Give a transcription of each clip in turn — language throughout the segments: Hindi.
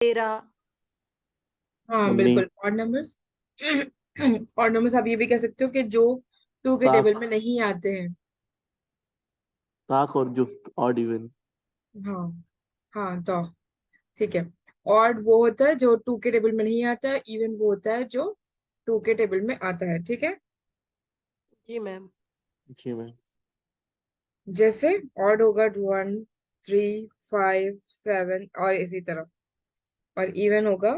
13। हाँ 19। बिल्कुल, ऑड नंबर्स। ऑड नंबर्स आप ये भी कह सकते हो कि जो 2 के टेबल 7। में नहीं आते हैं। ताक और जुफ्त, ऑड इवन। हाँ हाँ, तो ठीक है। ऑड वो होता है जो 2 के टेबल में नहीं आता है, इवन वो होता है जो 2 के टेबल में आता है, ठीक है। जी मैम। जी मैम। जैसे ऑड होगा 1, 3, 5, 7 और इसी तरह, और इवन होगा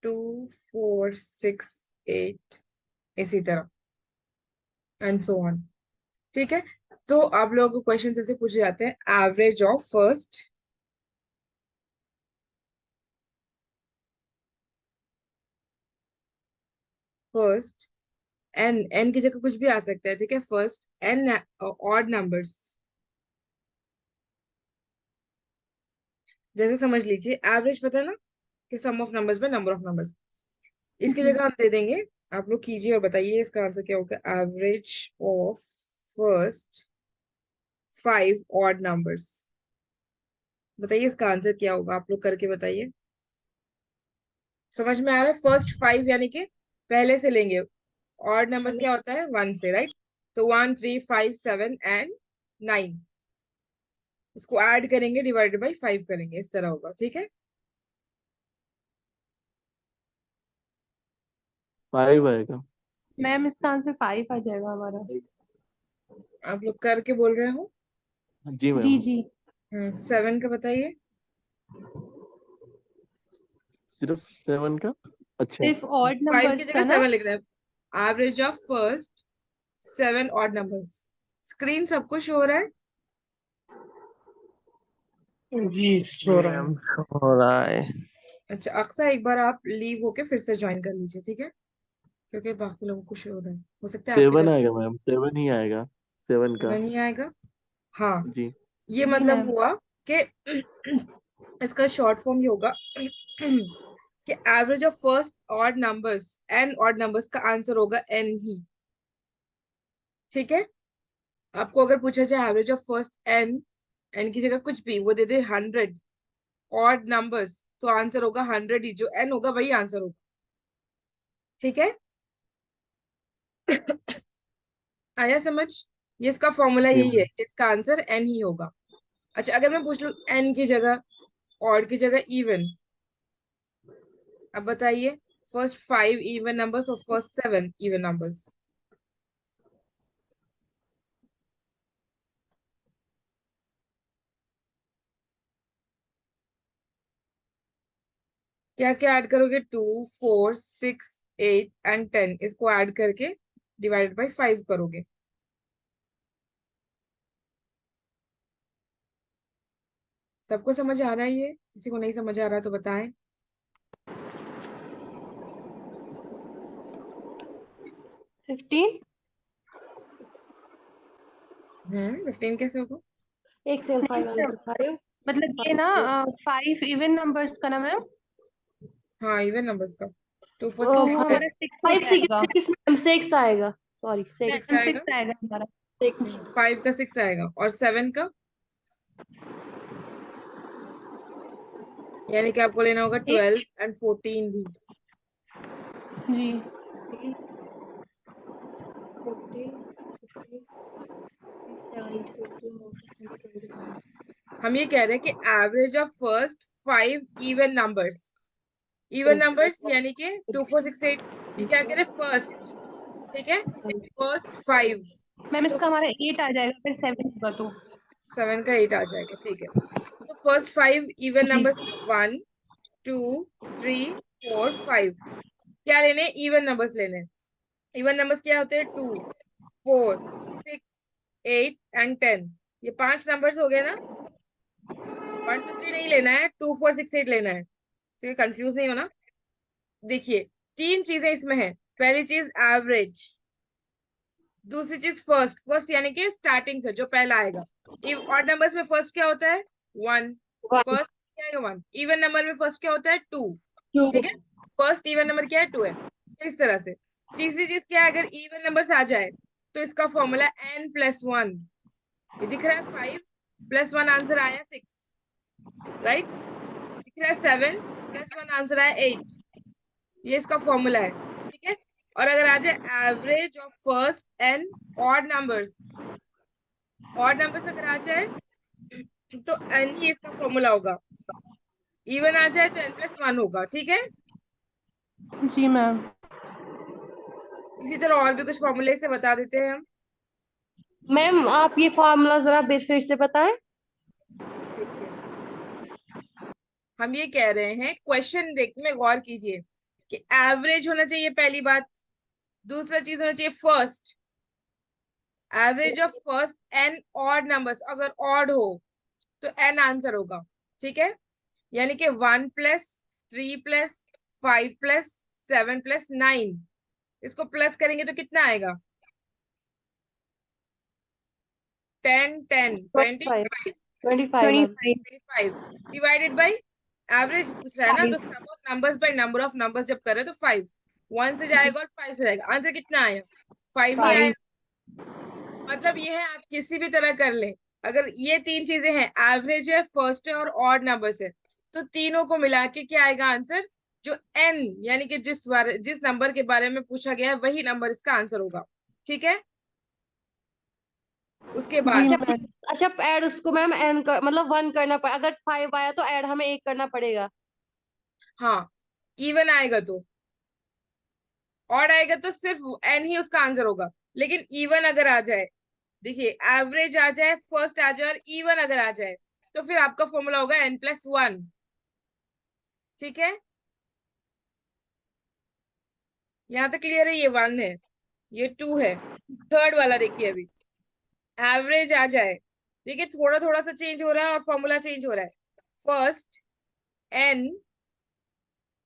2, 4, 6, 8, इसी तरह एंड सो ऑन, ठीक है। तो आप लोगों को क्वेश्चन ऐसे पूछे जाते हैं, average of first n, n की जगह कुछ भी आ सकता है, ठीक है। फर्स्ट एन ऑड नंबर्स, जैसे समझ लीजिए एवरेज पता है ना कि सम ऑफ नंबर्स में नंबर ऑफ नंबर्स, इसकी जी। जगह हम दे देंगे। आप लोग कीजिए और बताइए इसका आंसर क्या होगा। Average of first 5 odd numbers, बताइए इसका आंसर क्या होगा, आप लोग करके बताइए। समझ में आ रहा है? फर्स्ट 5 यानी कि पहले से लेंगे। ऑड नंबर्स क्या होता है 1 से, राइट। तो 1, 3, 5, 7 एंड 9, इसको ऐड करेंगे, डिवाइडेड बाई 5 करेंगे, इस तरह होगा, ठीक है। 5 आएगा। मैम इसका आंसर 5 आ जाएगा हमारा। आप लोग करके बोल रहे हो। जी जी मैम। जी। 7 का बताइए। सिर्फ 7 का? अच्छा। सिर्फ ऑड 5 की नंबर्स जगह का ना। 7 लिख रहे हैं। Average of first 7 odd numbers. Screen सबको शो हो रहा है? जी सो रहा मैम हूँ। हो रहा है। अच्छा अक्सर एक बार आप लीव होके फिर से ज्वाइन कर लीजिए, ठीक है, क्योंकि बाकी लोगों को शो हो रहा है, हो सकता है आपकी 7 तरफ आएगा मैम, 7 ही आएगा। 7 का। 7 ही आएगा। हाँ, जी। ये जी मतलब मैम। हुआ कि इसका शॉर्ट फॉर्म ये होगा कि average of first odd numbers and odd numbers का आंसर होगा एन ही, ठीक है। आपको अगर पूछा जाए average of first n, n की जगह कुछ भी वो दे दे 100 ऑड नंबर्स, तो आंसर होगा 100 ही, जो एन होगा वही आंसर होगा, ठीक है। आया समझ? ये इसका फॉर्मूला जी यही है मैम। कि इसका आंसर एन ही होगा। अच्छा अगर मैं पूछ लूं एन की जगह ऑड की जगह इवन, अब बताइए फर्स्ट 5 इवन नंबर्स और फर्स्ट 7 इवन नंबर्स, क्या क्या ऐड करोगे? 2, 4, 6, 8 एंड 10, इसको ऐड करके डिवाइडेड बाई 5 करोगे। सबको समझ आ रहा है? ये किसी को नहीं समझ आ रहा तो बताएं। 15। 15 कैसे होगा? एक सेवन नहीं 5 मैम, अंदर 5। मतलब ये ना 5 इवन नंबर्स का ना मैम। हाँ इवन नंबर्स का 2, 4, 6, तो 8, वो 10। हमारा 6 हो 5 जाएगा। 6 मैम, 6 आएगा। सॉरी 6। 6 मैम आएगा। 6 आएगा हमारा। 6। 5 का 6 आएगा और 7 का, यानी कि आपको लेना होगा एक 12 एंड 14 भी। जी। 40 50 70 80 हम ये कह रहे हैं कि average of first 5 even numbers, even numbers यानी कि 2, 4, 6, 8, ये क्या कह रहे हैं फर्स्ट, ठीक है, फर्स्ट 5। मैम तो इसका हमारा 8 आ जाएगा फिर 7 होगा तो। 7 का 8 आ जाएगा, ठीक है। तो फर्स्ट 5 इवन जी नंबर्स 1, 2, 3, 4, 5 क्या लेने हैं? इवन नंबर्स लेने हैं। इवन नंबर्स क्या होते हैं? 2, 4, 6, 8 एंड 10, ये 5 नंबर्स हो गए ना। 1, 2, 3 नहीं लेना है, 2, 4, 6, 8 लेना है, तो ये कंफ्यूज नहीं होना। देखिए 3 चीजें इसमें है। पहली चीज एवरेज, दूसरी चीज फर्स्ट, फर्स्ट यानी कि स्टार्टिंग से जो पहला आएगा। ऑड नंबर्स में फर्स्ट क्या होता है? 1, 1 फर्स्ट क्या आएगा? 1। इवन नंबर में फर्स्ट क्या होता है? 2, 2। ठीक है। फर्स्ट इवन नंबर क्या है? 2 है, तो इस तरह से। तीसरी चीज क्या है? अगर इवन नंबर्स आ जाए तो इसका फॉर्मूला n+1, ये दिख रहा है 5 + 1 आंसर आया 6, राइट। है 7 + 1 आंसर आया 8। ये इसका फॉर्मूला है, ठीक है। और अगर आ जाए average of first and odd numbers, अगर आ जाए तो n ही इसका फॉर्मूला होगा। इवन आ जाए तो n+1 होगा, ठीक है। जी मैम। इसी तरह और भी कुछ फॉर्मूले से बता देते हैं हम। मैम आप ये फॉर्मूला जरा फिर से बताएं। देखिए, हम ये कह रहे हैं, क्वेश्चन देखने में गौर कीजिए कि एवरेज होना चाहिए पहली बात। दूसरा चीज होना चाहिए first, average of first and odd numbers. अगर ऑड हो तो n आंसर होगा, ठीक है। यानी कि 1 + 3 + 5 + 7 + 9, इसको प्लस करेंगे तो कितना आएगा? 10 10 25 25 25 मैम। 25 डिवाइडेड बाई एवरेज पूछ रहा है ना, तो sum of numbers by number of numbers जब करें तो 5, 1 से जाएगा और 5 से जाएगा, आंसर कितना आया? 5 ही आया। 5। मतलब ये है, आप किसी भी तरह कर ले, अगर ये तीन चीजें हैं, एवरेज है, फर्स्ट है और ऑड नंबर्स है, तो तीनों को मिला के क्या आएगा आंसर? जो n यानी कि जिस नंबर के बारे में पूछा गया है वही नंबर इसका आंसर होगा, ठीक है। उसके बाद जी अच्छा मैम। अच्छा ऐड उसको मैम एन कर मतलब 1 करना पड़ेगा। अगर 5 आया तो ऐड हमें 1 करना पड़ेगा। हाँ, इवन आएगा तो, ऑड आएगा तो सिर्फ n ही उसका आंसर होगा। लेकिन इवन अगर आ जाए, देखिए एवरेज आ जाए, फर्स्ट आ जाए और इवन अगर आ जाए, तो फिर आपका फॉर्मूला होगा n+1, ठीक है। यहाँ तक क्लियर है? ये 1 है, ये 2 है। थर्ड वाला देखिए, अभी एवरेज आ जाए, देखिए थोड़ा थोड़ा सा चेंज हो रहा है और फॉर्मूला चेंज हो रहा है। फर्स्ट n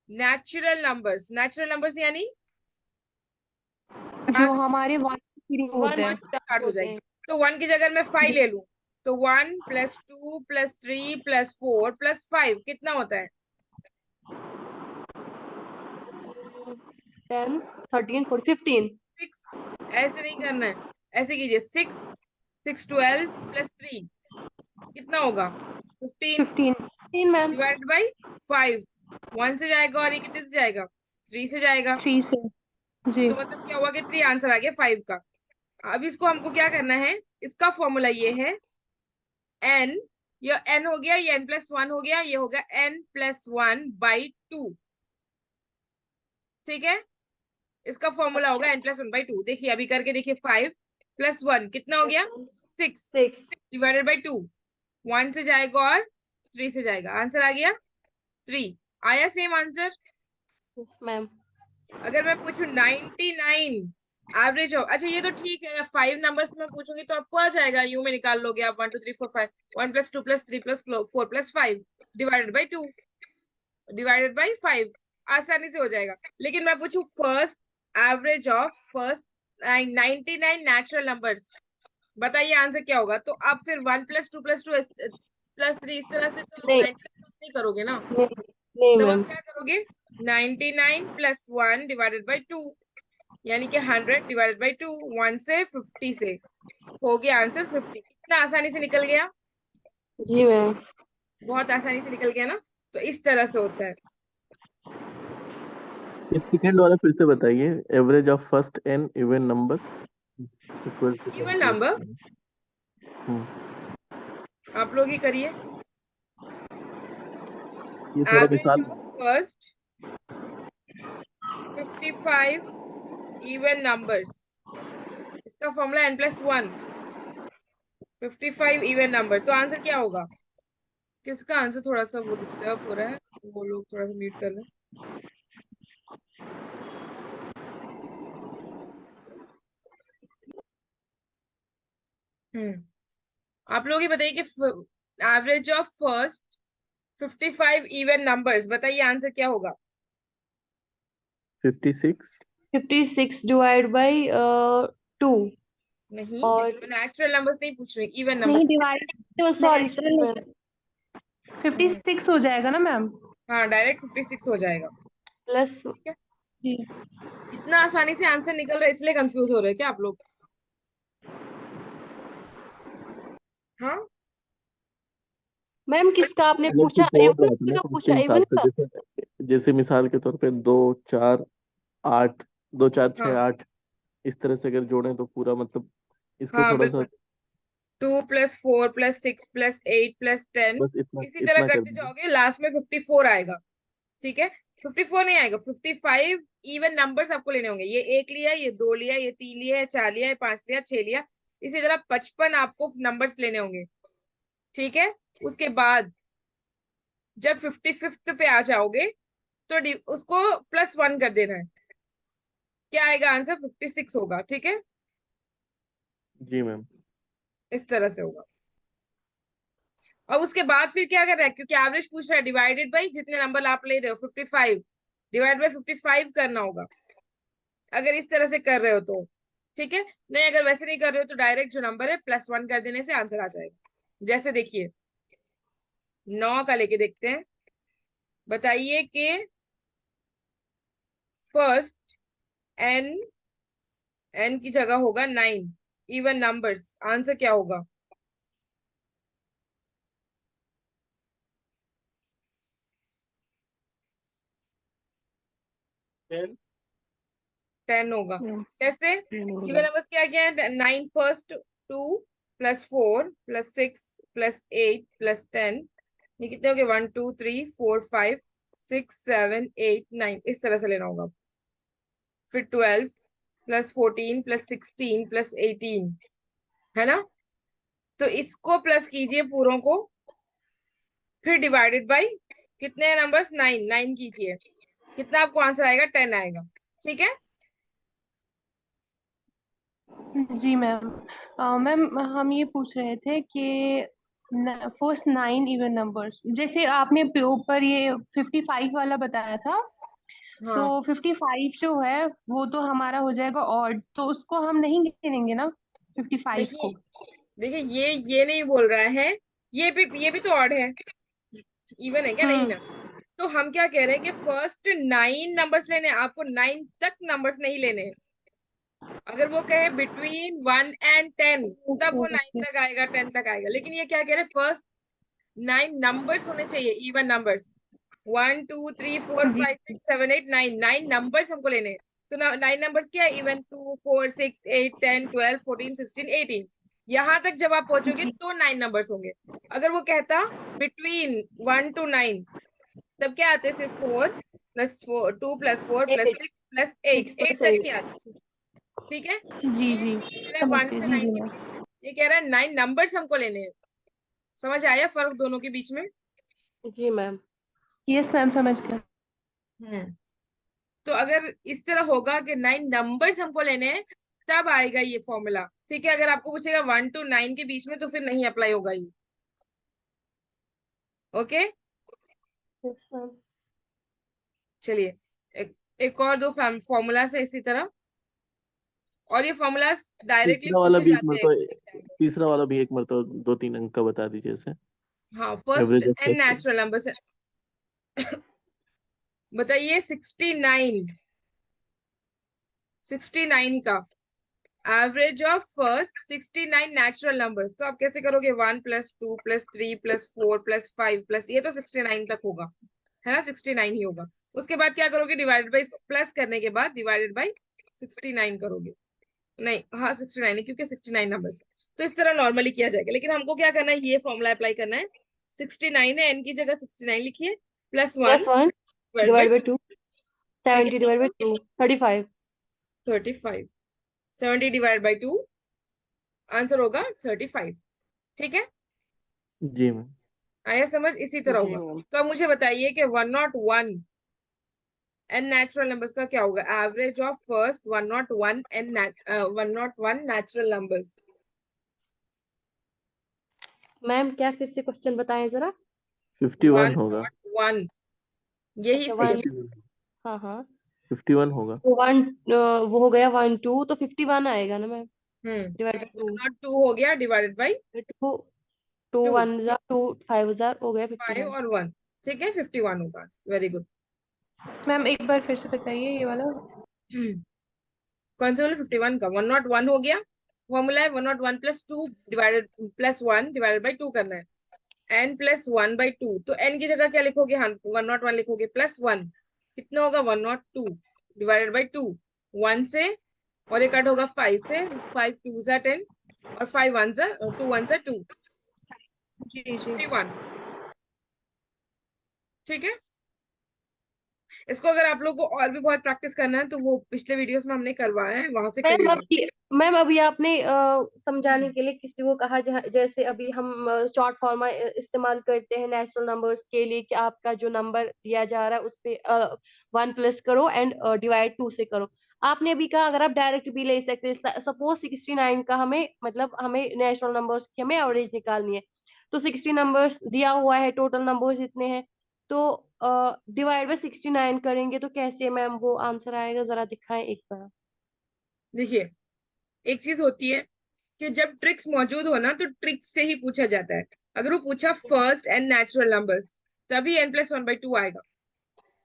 नेचुरल नंबर्स यानी जो हमारे 1 शुरू 1 होते हैं। स्टार्ट हो होते जाएगी। हैं। तो 1 की जगह मैं 5 ले लूं, तो 1 + 2 + 3 + 4 + 5 कितना होता है? 10 13 14 15। 6। ऐसे नहीं करना है, ऐसे कीजिए, 6 6 12 + 3 कितना होगा? 15 15 3 मैम। Divided by 5। 1 से जाएगा और ये कितने से जाएगा? 3 से जाएगा। 3 से। जी। तो मतलब क्या हुआ कि 3 आंसर आ गया 5 का। अब इसको हमको क्या करना है? इसका फॉर्मूला ये है n, ये n हो गया, ये n+1 हो गया, ये हो गया n+1/2, ठीक है। इसका फॉर्मूला अच्छा होगा n+1/2। देखिए अभी करके देखिए, 5 + 1 कितना हो गया? 6 6। डिवाइडेड बाई 2, 1 से जाएगा और 3 से जाएगा, आंसर आ गया 3। आया सेम आंसर। Yes ma'am. अगर मैं पूछूं 99 एवरेज हो, अच्छा ये तो ठीक है, 5 नंबर्स में पूछूंगी तो आपको आ जाएगा, यू में निकाल लोगे आप, 1 2 3 4 5, 1 + 2 + 3 + 4 + 5 डिवाइडेड बाई 2 डिवाइडेड बाई 5, आसानी से हो जाएगा। लेकिन मैं पूछूं first average of first 99 natural numbers, बताइए आंसर क्या होगा? तो आप फिर 1 + 2 + 2 + 3 इस तरह से तो नहीं नहीं करोगे ना। नहीं नहीं तब आप मैम। क्या करोगे? 99 + 1 डिवाइडेड बाई 2, यानी कि 100 डिवाइडेड बाई 2, 1 से 50 से हो गया आंसर 50। कितना आसानी से निकल गया, जी मैम। बहुत आसानी से निकल गया ना। तो इस तरह से होता है। ये सेकंड वाला फिर से बताइए। Average of first n even number equal to even number आप लोग ही करिए। ये थोड़ा एवरेज मिसाल। ऑफ फर्स्ट 55 इवन नंबर्स, इसका फॉर्मूला n+1, 55 इवन नंबर, तो आंसर क्या होगा? किसका आंसर थोड़ा सा वो डिस्टर्ब हो रहा है, वो लोग थोड़ा सा म्यूट कर रहे हैं। आप लोग ही बताइए कि average of first 55 even numbers, बताइए आंसर क्या होगा? 56 56 डिवाइड बाई 2 नहीं, और नेचुरल नंबर्स नहीं पूछ रही, इवन नहीं नंबर्स। डिवाइड सॉरी नेचुरल 56 हो जाएगा ना मैम। हाँ, डायरेक्ट 56 हो जाएगा। प्लस। ठीक है, जी। इतना आसानी से आंसर निकल रहा है इसलिए कंफ्यूज हो रहे हैं क्या आप लोग? हाँ, मैम किसका आपने मतलब पूछा, कुछ और इवन बात है ना, का फिर उसके पूछा, इवन हिसाब से का? जैसे जैसे मिसाल के तौर पे 2 4 8, 2 4 6 हाँ 8, इस तरह से अगर जोड़ें तो पूरा मतलब इसको हाँ थोड़ा सा बिल्कुल, 2 + 4 + 6 + 8 + 10, बस इतना इसी तरह इतना कर करते दीजिए। जाओगे, लास्ट में 54 आएगा। ठीक है, 54 नहीं आएगा, 55 इवन नंबर्स आपको लेने होंगे। ये 1 लिया, ये 2 लिया, ये 3 लिया, ये 4 लिया, ये 5 लिया, 6 लिया, इसी तरह 55 आपको नंबर्स लेने होंगे। ठीक है, उसके बाद जब 55th पे आ जाओगे तो उसको +1 कर देना है। क्या आएगा आंसर? 56 होगा। ठीक है, जी मैम। इस तरह से होगा। और उसके बाद फिर क्या कर रहा है, क्योंकि एवरेज पूछ रहा है, डिवाइडेड बाई जितने नंबर आप ले रहे हो 55, डिवाइड बाई 55 करना होगा, अगर इस तरह से कर रहे हो तो। ठीक है, नहीं अगर वैसे नहीं कर रहे हो तो डायरेक्ट जो नंबर है +1 कर देने से आंसर आ जाएगा। जैसे देखिए 9 का लेके देखते हैं। बताइए कि फर्स्ट एन, एन की जगह होगा 9 इवन नंबर्स, आंसर क्या होगा? 10 10 होगा। हम्म, कैसे? 10 इवन होगा। नंबर्स क्या क्या है? 9 फर्स्ट, 2 +4 +6 +8 +10, ये कितने हो गए? 1 2 3 4 5 6 7 8 9, इस तरह से लेना होगा। फिर 12 +14 +16 +18, है ना? तो इसको प्लस कीजिए पूरों को, फिर डिवाइडेड बाई कितने नंबर्स? 9, 9 कीजिए, कितना आपको आंसर आएगा? 10 आएगा। ठीक है, जी मैम। मैम हम ये पूछ रहे थे कि फर्स्ट 9 इवन नंबर्स, जैसे आपने ऊपर ये 55 वाला बताया था, तो हाँ 55 जो है वो तो हमारा हो जाएगा ऑड, तो उसको हम नहीं गिनेंगे ना 55 नहीं, को? देखिए ये नहीं बोल रहा है, ये भी तो ऑड है, इवन है क्या? नहीं हम्म। ना। तो हम क्या कह रहे हैं कि फर्स्ट 9 नंबर्स लेने हैं आपको, 9 तक नंबर्स नहीं लेने हैं। अगर वो कहे बिटवीन 1 एंड 10, तब वो 9 तक आएगा, 10 तक आएगा। लेकिन ये क्या कह रहे हैं, फर्स्ट 9 नंबर्स होने चाहिए, इवन नंबर्स। 1 2 3 4 जी 5 6 7 8 9, 9 नंबर्स हमको लेने हैं। तो 9 नंबर्स क्या है? इवन 2 4 6 8 10 12 14 16 18, यहां तक जब आप पहुंचोगे जी तो 9 नंबर्स होंगे। अगर वो कहता बिटवीन 1 to 9, तब क्या आते? सिर्फ 4 + 4 2 + 4 + 6 + 8, 6 8 + तक 8। ही आते। ठीक है, जी ये जी, कह रहा है समझ 1 गए। से जी 9 जी के मैम। बीच, ये कह रहा है 9 नंबर्स हमको लेने हैं। समझ आया फर्क दोनों के बीच में? जी मैम। यस मैम, समझ गए। हम्म, तो अगर इस तरह होगा कि 9 नंबर्स हमको लेने हैं, तब आएगा ये फॉर्मूला। ठीक है, अगर आपको पूछेगा 1 to 9 के बीच में, तो फिर नहीं अप्लाई होगा ये। Okay, yes ma'am. चलिए एक और दो फॉर्मूलाज है इसी तरह, और ये फॉर्मूलाज डायरेक्टली तीसरा वाला पूछे भी एक जाते हैं एग्जाम में। तीसरा वाला भी एक मरतबा 2 3 अंक का बता दीजिए इसे। हाँ, first average of and first. Natural numbers. बताइए 69 का average of first 69 natural numbers, तो आप कैसे करोगे? 1 + 2 + 3 + 4 + 5 प्लस, ये तो 69 तक होगा, है ना? 69 ही होगा। उसके बाद क्या करोगे? डिवाइडेड बाई, प्लस करने के बाद डिवाइडेड बाई 69 करोगे। नहीं, हाँ 69 है, क्योंकि 69 नंबर्स है। तो इस तरह नॉर्मली किया जाएगा, लेकिन हमको क्या करना है? ये फॉर्मूला अप्लाई करना है। 69 है, एन की जगह 69 लिखिए, +1 +1 डिवाइड बाई डिवाइड बाई 2, 2, ये 70 कितना डिवाइड बाई होगा? 2, 35। 35, 70 डिवाइड बाई 2, आंसर होगा 35। ठीक है, जी मैम। आया समझ? इसी तरह जी होगा। मैम। तो अब मुझे बताइए कि 101 एन नेचुरल नंबर्स का क्या होगा? Average of first 101 n 101 natural numbers. Ma'am क्या फिर से क्वेश्चन बताएं जरा? 51 होगा। 101, यही अच्छा सही 1, है। 51 हाँ हाँ। 51 होगा। तो 1, वो हो गया 1 2, तो 51 आएगा ना मैम? हम्म, डिवाइड बाई 2, 102 हो गया, डिवाइडेड बाई 2 2 2, 1 जा 2 5 हजार हो गया 5 51। और 1। ठीक है, 51 होगा। Very good. मैम एक बार फिर से बताइए ये वाला। कौन सा वाला? 51 का 101 हो गया। फॉर्मूला है 101 + 2 डिवाइडेड +1 डिवाइडेड बाई 2 करना है। n प्लस 1/2, तो n की जगह क्या लिखोगे? 101 लिखोगे, प्लस 1 कितना होगा? 102 डिवाइडेड बाई 2, 1 से, और ये कट होगा 5 से, 5 2 ज़ा 10 और 5 1 ज़ा 2 1 ज़ा 2, जी जी 51। ठीक है, इसको अगर आप लोगों को और भी बहुत प्रैक्टिस करना है तो वो पिछले वीडियोस में हमने करवाया है, वहां से मैम करिएगा। अभी मैम अभी आपने समझाने के लिए किसी को कहा, जैसे अभी हम शॉर्ट फॉर्म इस्तेमाल करते हैं नेचुरल नंबर्स के लिए, कि आपका जो नंबर दिया जा रहा है उस पे 1 प्लस करो एंड डिवाइड 2 से करो। आपने अभी कहा अगर आप डायरेक्ट भी ले सकते, सपोज 69 का हमें, मतलब हमें नेचुरल नंबर्स की हमें एवरेज निकालनी है, तो 60 नंबर्स दिया हुआ है, टोटल नंबर्स इतने हैं, तो डिवाइड बाय 69 करेंगे तो कैसे मैम वो आंसर आएगा, जरा दिखाएं एक बार। देखिए, एक चीज होती है कि जब ट्रिक्स मौजूद हो ना, तो ट्रिक्स से ही पूछा जाता है। अगर वो पूछा फर्स्ट एंड नेचुरल नंबर्स, तभी n प्लस 1/2 आएगा।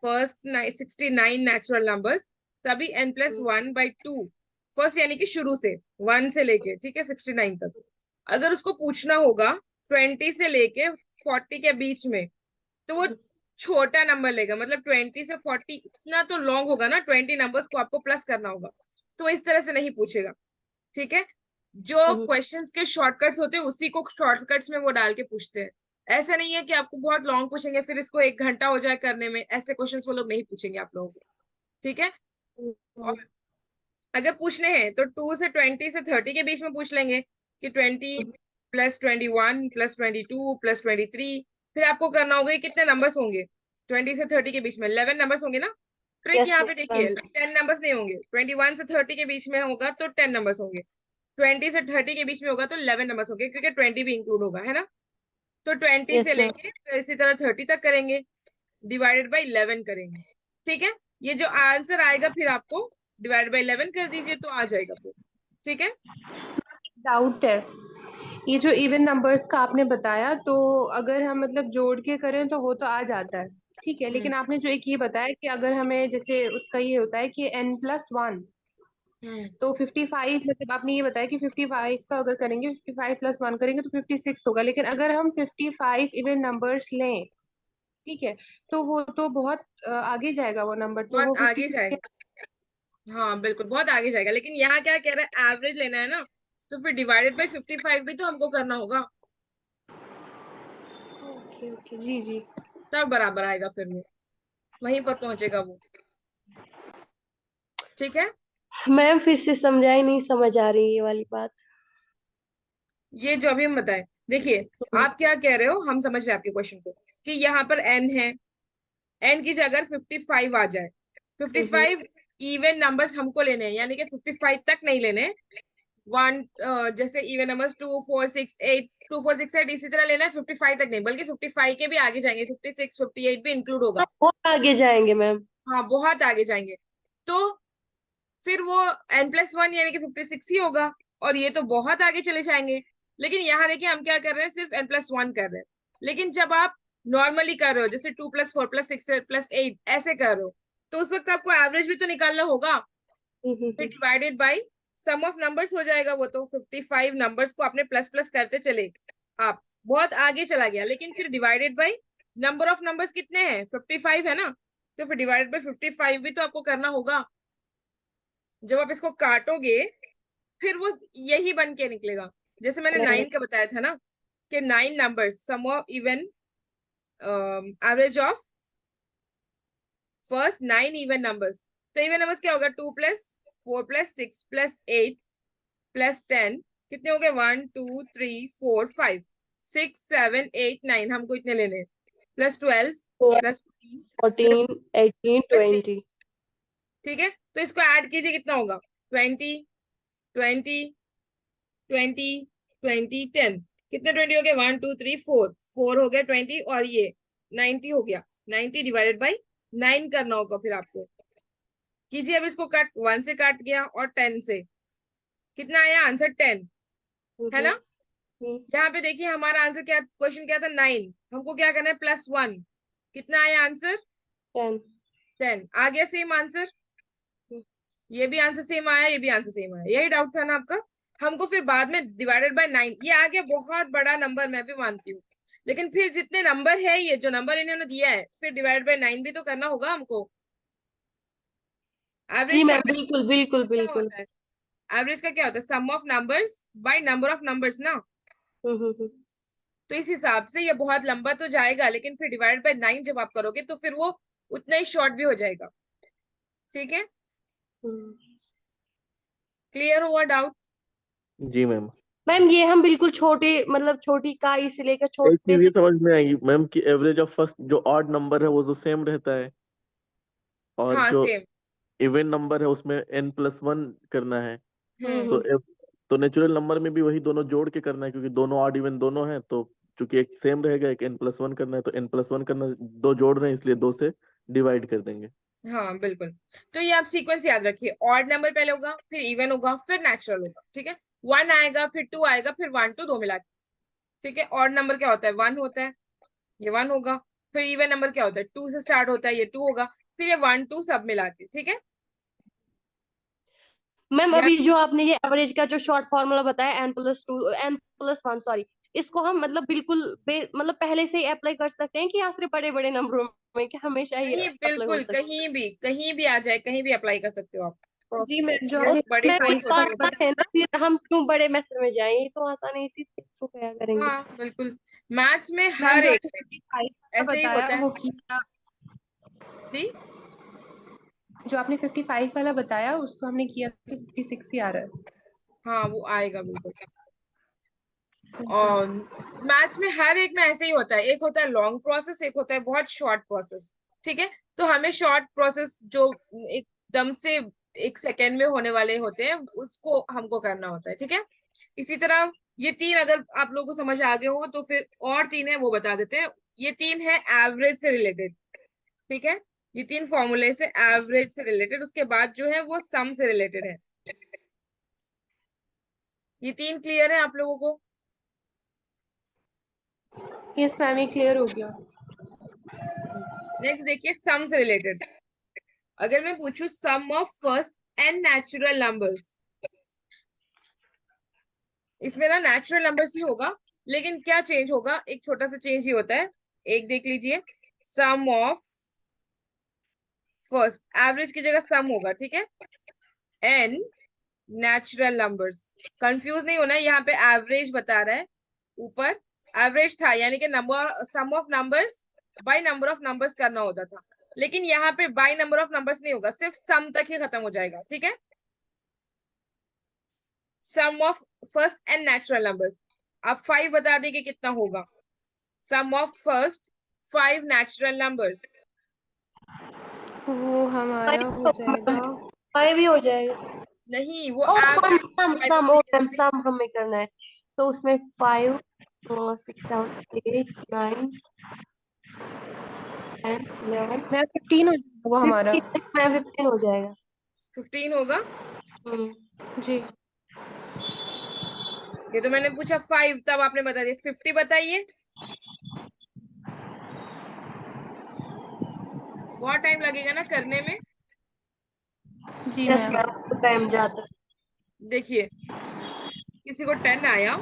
फर्स्ट 69 नेचुरल नंबर्स, तभी n प्लस 1/2, फर्स्ट यानी कि शुरू से 1 से लेके, ठीक है, 69 तक। अगर उसको पूछना होगा 20 से लेके 40 के बीच में, तो वो छोटा नंबर लेगा, मतलब 20 से 40 इतना तो लॉन्ग होगा ना, 20 नंबर्स को आपको प्लस करना होगा, तो इस तरह से नहीं पूछेगा। ठीक है, जो क्वेश्चंस के शॉर्टकट्स होते हैं उसी को शॉर्टकट्स में वो डाल के पूछते हैं। ऐसा नहीं है कि आपको बहुत लॉन्ग पूछेंगे फिर इसको 1 घंटा हो जाए करने में, ऐसे क्वेश्चंस वो लोग नहीं पूछेंगे आप लोगों को। ठीक है, और अगर पूछने हैं तो 2 से 20 से 30 के बीच में पूछ लेंगे कि 20 प्लस 21 प्लस 22 प्लस 23। फिर आपको करना होगा ये कितने नंबर्स होंगे 20 से 30 के बीच में, 11 नंबर्स होंगे ना। ट्रिक यस यहाँ पे देखिए, मैम। 10 नंबर्स नहीं होंगे, 21 से 30 के बीच में होगा तो 10 नंबर्स होंगे, 20 से 30 के बीच में होगा तो 11 नंबर्स होंगे, क्योंकि 20 भी इंक्लूड होगा, है ना। तो 20 यस से मैम। लेके फिर इसी तरह 30 तक करेंगे, डिवाइडेड बाई 11 करेंगे। ठीक है, ये जो आंसर आएगा फिर आपको डिवाइड बाई 11 कर दीजिए तो आ जाएगा फिर। ठीक है, डाउट है, ये जो इवन नंबर्स का आपने बताया, तो अगर हम मतलब जोड़ के करें तो वो तो आ जाता है, ठीक है, हम्म लेकिन आपने जो एक ये बताया कि अगर हमें जैसे उसका ये होता है कि n+1, हम्म तो 55, मतलब आपने ये बताया कि 55 का अगर करेंगे, 55+1 करेंगे तो 56 होगा, लेकिन अगर हम 55 इवन नंबर्स लें, ठीक है, तो वो तो बहुत आगे जाएगा वो नंबर, तो वो बहुत आगे 56 के। जाएगा। हाँ बिल्कुल, बहुत आगे जाएगा, लेकिन यहाँ क्या कह रहा है, एवरेज लेना है ना, तो फिर डिवाइडेड बाई 55 भी तो हमको करना होगा, ओके ओके, जी जी। तब बराबर आएगा, फिर वो वहीं पर पहुंचेगा वो। ठीक है, मैम फिर से समझाई, नहीं समझ आ रही ये वाली बात। ये जो अभी हम बताए, देखिए आप क्या कह रहे हो, हम समझ रहे हैं आपके क्वेश्चन को, कि यहाँ पर n है, n की जगह 55 आ जाए, 55 इवन नंबर्स हमको लेने हैं, यानी कि 55 तक नहीं लेने। वन जैसे इवन नंबर्स 2 4 6 8, 2 4 6 8 इसी तरह लेना है, 55 तक नहीं, बल्कि 55 के भी आगे जाएंगे, 56 58 भी इंक्लूड होगा। बहुत आगे जाएंगे मैम। हाँ बहुत आगे जाएंगे, तो फिर वो n+1 यानी कि 56 ही होगा, और ये तो बहुत आगे चले जाएंगे। लेकिन यहाँ देखिए हम क्या कर रहे हैं, सिर्फ n+1 कर रहे हैं। लेकिन जब आप नॉर्मली कर रहे हो, जैसे 2 + 4 + 6 + 8 ऐसे कर रहे हो, तो उस वक्त आपको एवरेज भी तो निकालना होगा, फिर divided by sum of numbers हो जाएगा वो, तो 55 नंबर्स को आपने प्लस प्लस करते चले, आप बहुत आगे चला गया, लेकिन फिर divided by number of numbers कितने हैं, 55 है ना, तो फिर डिवाइडेड बाई 55 भी तो आपको करना होगा। जब आप इसको काटोगे फिर वो यही बन के निकलेगा, जैसे मैंने 9 का बताया था ना, कि 9 numbers sum of even average of first 9 even numbers. तो इवन नंबर्स क्या होगा, 2 + 4 + 6 + 8 + 10, कितने हो गए, 1 2 3 4 5 6 7 8 9, हमको इतने लेने हैं, +12 +14 14 18 +3। 20। ठीक है, तो इसको ऐड कीजिए, कितना होगा, 20 20 20 20 10, कितने 20 हो गए, 1 2 3 4 4 हो गया 20, और ये 90 हो गया, 90 डिवाइडेड बाई 9 करना होगा फिर आपको। कीजिए अब इसको कट, 1 से काट गया और 10 से, कितना आया आंसर, 10, है ना। यहाँ पे देखिए हमारा आंसर क्या, क्वेश्चन क्या था, 9, हमको क्या करना है, +1, कितना आया आंसर, 10। 10 आ गया, सेम आंसर, ये भी आंसर सेम आया, ये भी आंसर सेम आया, यही डाउट था ना आपका। हमको फिर बाद में डिवाइडेड बाय 9, ये आ गया बहुत बड़ा नंबर, मैं भी मानती हूँ, लेकिन फिर जितने नंबर है, ये जो नंबर इन्होंने दिया है, फिर डिवाइड बाय 9 भी तो करना होगा हमको। जी एवरेज मैम, बिल्कुल बिल्कुल क्या बिल्कुल। होता है? एवरेज का क्या होता है? Sum of numbers by number of numbers ना। हम्म। तो इस हिसाब से ये बहुत लंबा तो जाएगा, लेकिन फिर डिवाइड बाय 9 जब आप करोगे तो फिर वो उतना ही शॉर्ट भी हो जाएगा। ठीक है, हम्म। क्लियर हुआ डाउट? जी मैम। मैम ये हम बिल्कुल छोटे, मतलब छोटी इकाई से लेकर एक छोटे चीज ये से। समझ में आएगी मैम कि एवरेज ऑफ फर्स्ट जो ऑड नंबर है वो तो सेम रहता है, और हाँ जो सेम। इवन नंबर है उसमें n+1 करना है। तो हम्म। तो नेचुरल नंबर में भी वही दोनों जोड़ के करना है, क्योंकि दोनों ऑड इवन दोनों हैं, तो चूंकि एक सेम रहेगा, एक n+1 करना है, तो n+1 करना, दो जोड़ रहे हैं इसलिए दो से डिवाइड कर देंगे। हाँ बिल्कुल। तो ये आप सीक्वेंस याद रखिए, ऑड नंबर पहले होगा, फिर इवन होगा, फिर नेचुरल होगा। ठीक है, 1 आएगा, फिर 2 आएगा, फिर 1 2 दो मिला के। ठीक है, ऑड नंबर क्या होता है? 1 होता है, ये 1 होगा। फिर इवन नंबर क्या होता है? 2 से स्टार्ट होता है, ये 2 होगा। फिर ये 1 2 सब मिला के। ठीक है, मैम या अभी जो आपने ये एवरेज का जो शॉर्ट फॉर्मूला बताया n+2 n+1 सॉरी, इसको हम मतलब बिल्कुल मतलब पहले से ही अप्लाई कर सकते हैं कि या सिर्फ बड़े बड़े नंबरों में, कि हमेशा ही कहीं अप्लाई हो बिल्कुल सकता कहीं भी आ जाए, कहीं भी अप्लाई कर सकते हो आप। जी मैम, जो है? आपने बड़े मैम हो ये तो छोटे हो। आसान है ना, फिर हम क्यों बड़े मेथड में जाएं, ये तो आसान है, इसी को क्या करेंगे। हाँ बिल्कुल, मैथ्स में मैम हर जो एक आपने 55 का ऐसे ही बताया होता है। वो किया, जी, जो आपने 55 वाला बताया उसको हमने किया तो 56 ही आ रहा है। हाँ वो आएगा बिल्कुल। जी। और मैथ्स में हर एक में ऐसे ही होता है, एक होता है लॉन्ग प्रोसेस, एक होता है बहुत शॉर्ट प्रोसेस। ठीक है, तो हमें शॉर्ट प्रोसेस जो एकदम से 1 सेकेंड में होने वाले होते हैं, उसको हमको करना होता है। ठीक है, इसी तरह ये 3 अगर आप लोगों को समझ आ गए हो तो फिर और 3 है वो बता देते हैं। ये 3 है एवरेज से रिलेटेड। ठीक है, ये 3 फॉर्मूले से एवरेज से रिलेटेड, उसके बाद जो है वो सम से रिलेटेड है। ये 3 क्लियर है आप लोगों को? यस मैम, ये क्लियर हो गया। नेक्स्ट देखिए, सम से रिलेटेड। अगर मैं पूछूं sum of first n natural numbers, इसमें ना नेचुरल नंबर्स ही होगा, लेकिन क्या चेंज होगा? एक छोटा सा चेंज ही होता है। एक देख लीजिए, सम ऑफ फर्स्ट, एवरेज की जगह सम होगा। ठीक है, एन नेचुरल नंबर्स। कंफ्यूज नहीं होना है, यहाँ पे एवरेज बता रहा है, ऊपर एवरेज था, यानी कि number sum of numbers by number of numbers करना होता था, लेकिन यहाँ पे बाय नंबर ऑफ नंबर्स नहीं होगा, सिर्फ सम तक ही खत्म हो जाएगा। ठीक है, sum of first n natural numbers. आप 5 बता देंगे कितना होगा? Sum of first 5 natural numbers. वो हमारा हो जाएगा। फाइव ही हो जाएगा। नहीं, वो ओ सम एवरेज सम डिवाइड सम, ओ बाय मैम सम हमें करना है, तो उसमें 5 6 7 8 9 10 11 मैम 15 हो जाएगा वो हमारा। 15 मैम 15 हो जाएगा। 15 होगा। जी। ये तो मैंने पूछा 5, तब आपने बता दिया 50। बताइए, बहुत टाइम लगेगा ना करने में। जी यस मैम। मैम, टाइम जाता है। देखिए, किसी को 10 आया,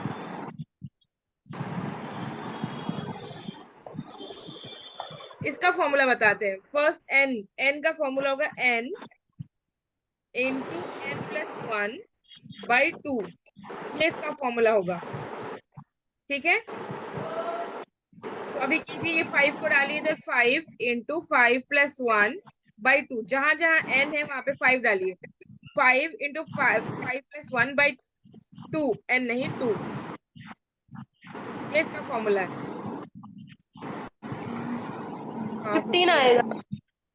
इसका फॉर्मूला बताते हैं। फर्स्ट एन, एन का फॉर्मूला होगा एन इंटू n+1 बाई 2, ये इसका फॉर्मूला होगा। ठीक है, तो अभी कीजिए, ये 5 को डालिए इधर, 5 इंटू 5+1/2, जहां जहां n है वहां पे 5 डालिए। 5 इंटू 5+1/2, n नहीं 2, ये इसका फॉर्मूला है। हाँ 15 15 आएगा। होगा।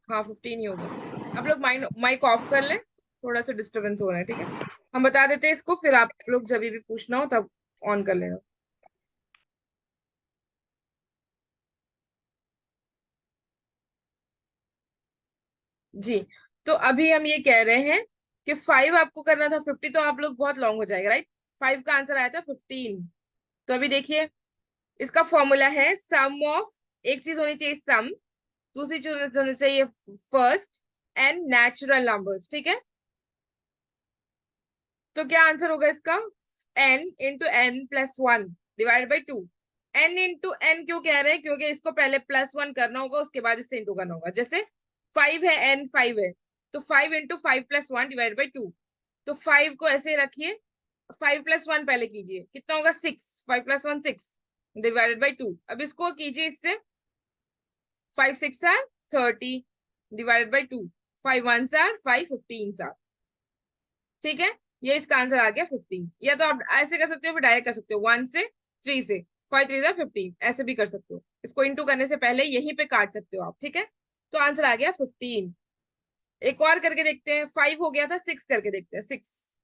हाँ 15 ही होगा। आप लोग माइक ऑफ कर लें, थोड़ा सा डिस्टरबेंस हो रहा है। ठीक है, हम बता देते हैं इसको, फिर आप लोग जब भी पूछना हो तब ऑन कर लेना। जी, तो अभी हम ये कह रहे हैं कि 5 आपको करना था, 50 तो आप लोग बहुत लॉन्ग हो जाएगा, राइट? 5 का आंसर आया था 15। तो अभी देखिए, इसका फॉर्मूला है सम ऑफ, एक चीज होनी चाहिए सम, दूसरी चीज होनी चाहिए फर्स्ट एंड नेचुरल नंबर्स। ठीक है, तो क्या आंसर होगा इसका? n into n+1 divide by 2। n into n क्यों कह रहे हैं? क्योंकि इसको पहले +1 करना होगा, उसके बाद इससे इंटू करना होगा। जैसे 5 है, n 5 है, तो 5 इंटू 5 + 1 डिवाइड बाई 2। तो 5 को ऐसे रखिए, 5 + 1 पहले कीजिए, कितना होगा? 6। 5 + 1 6 डिवाइडेड बाई 2। अब इसको कीजिए इससे, 5 6 are 30 divided by 2। 5 1 are 5 15 are. ठीक है, ये इसका आंसर आ गया 15। या तो आप ऐसे कर सकते हो, फिर डायरेक्ट कर सकते हो 1 से 3 से, 5 3 15, ऐसे भी कर सकते हो। इसको इंटू करने से पहले यहीं पे काट सकते हो आप। ठीक है, तो आंसर आ गया 15। एक और करके देखते हैं, 5 हो गया था, 6 करके देखते हैं। 6,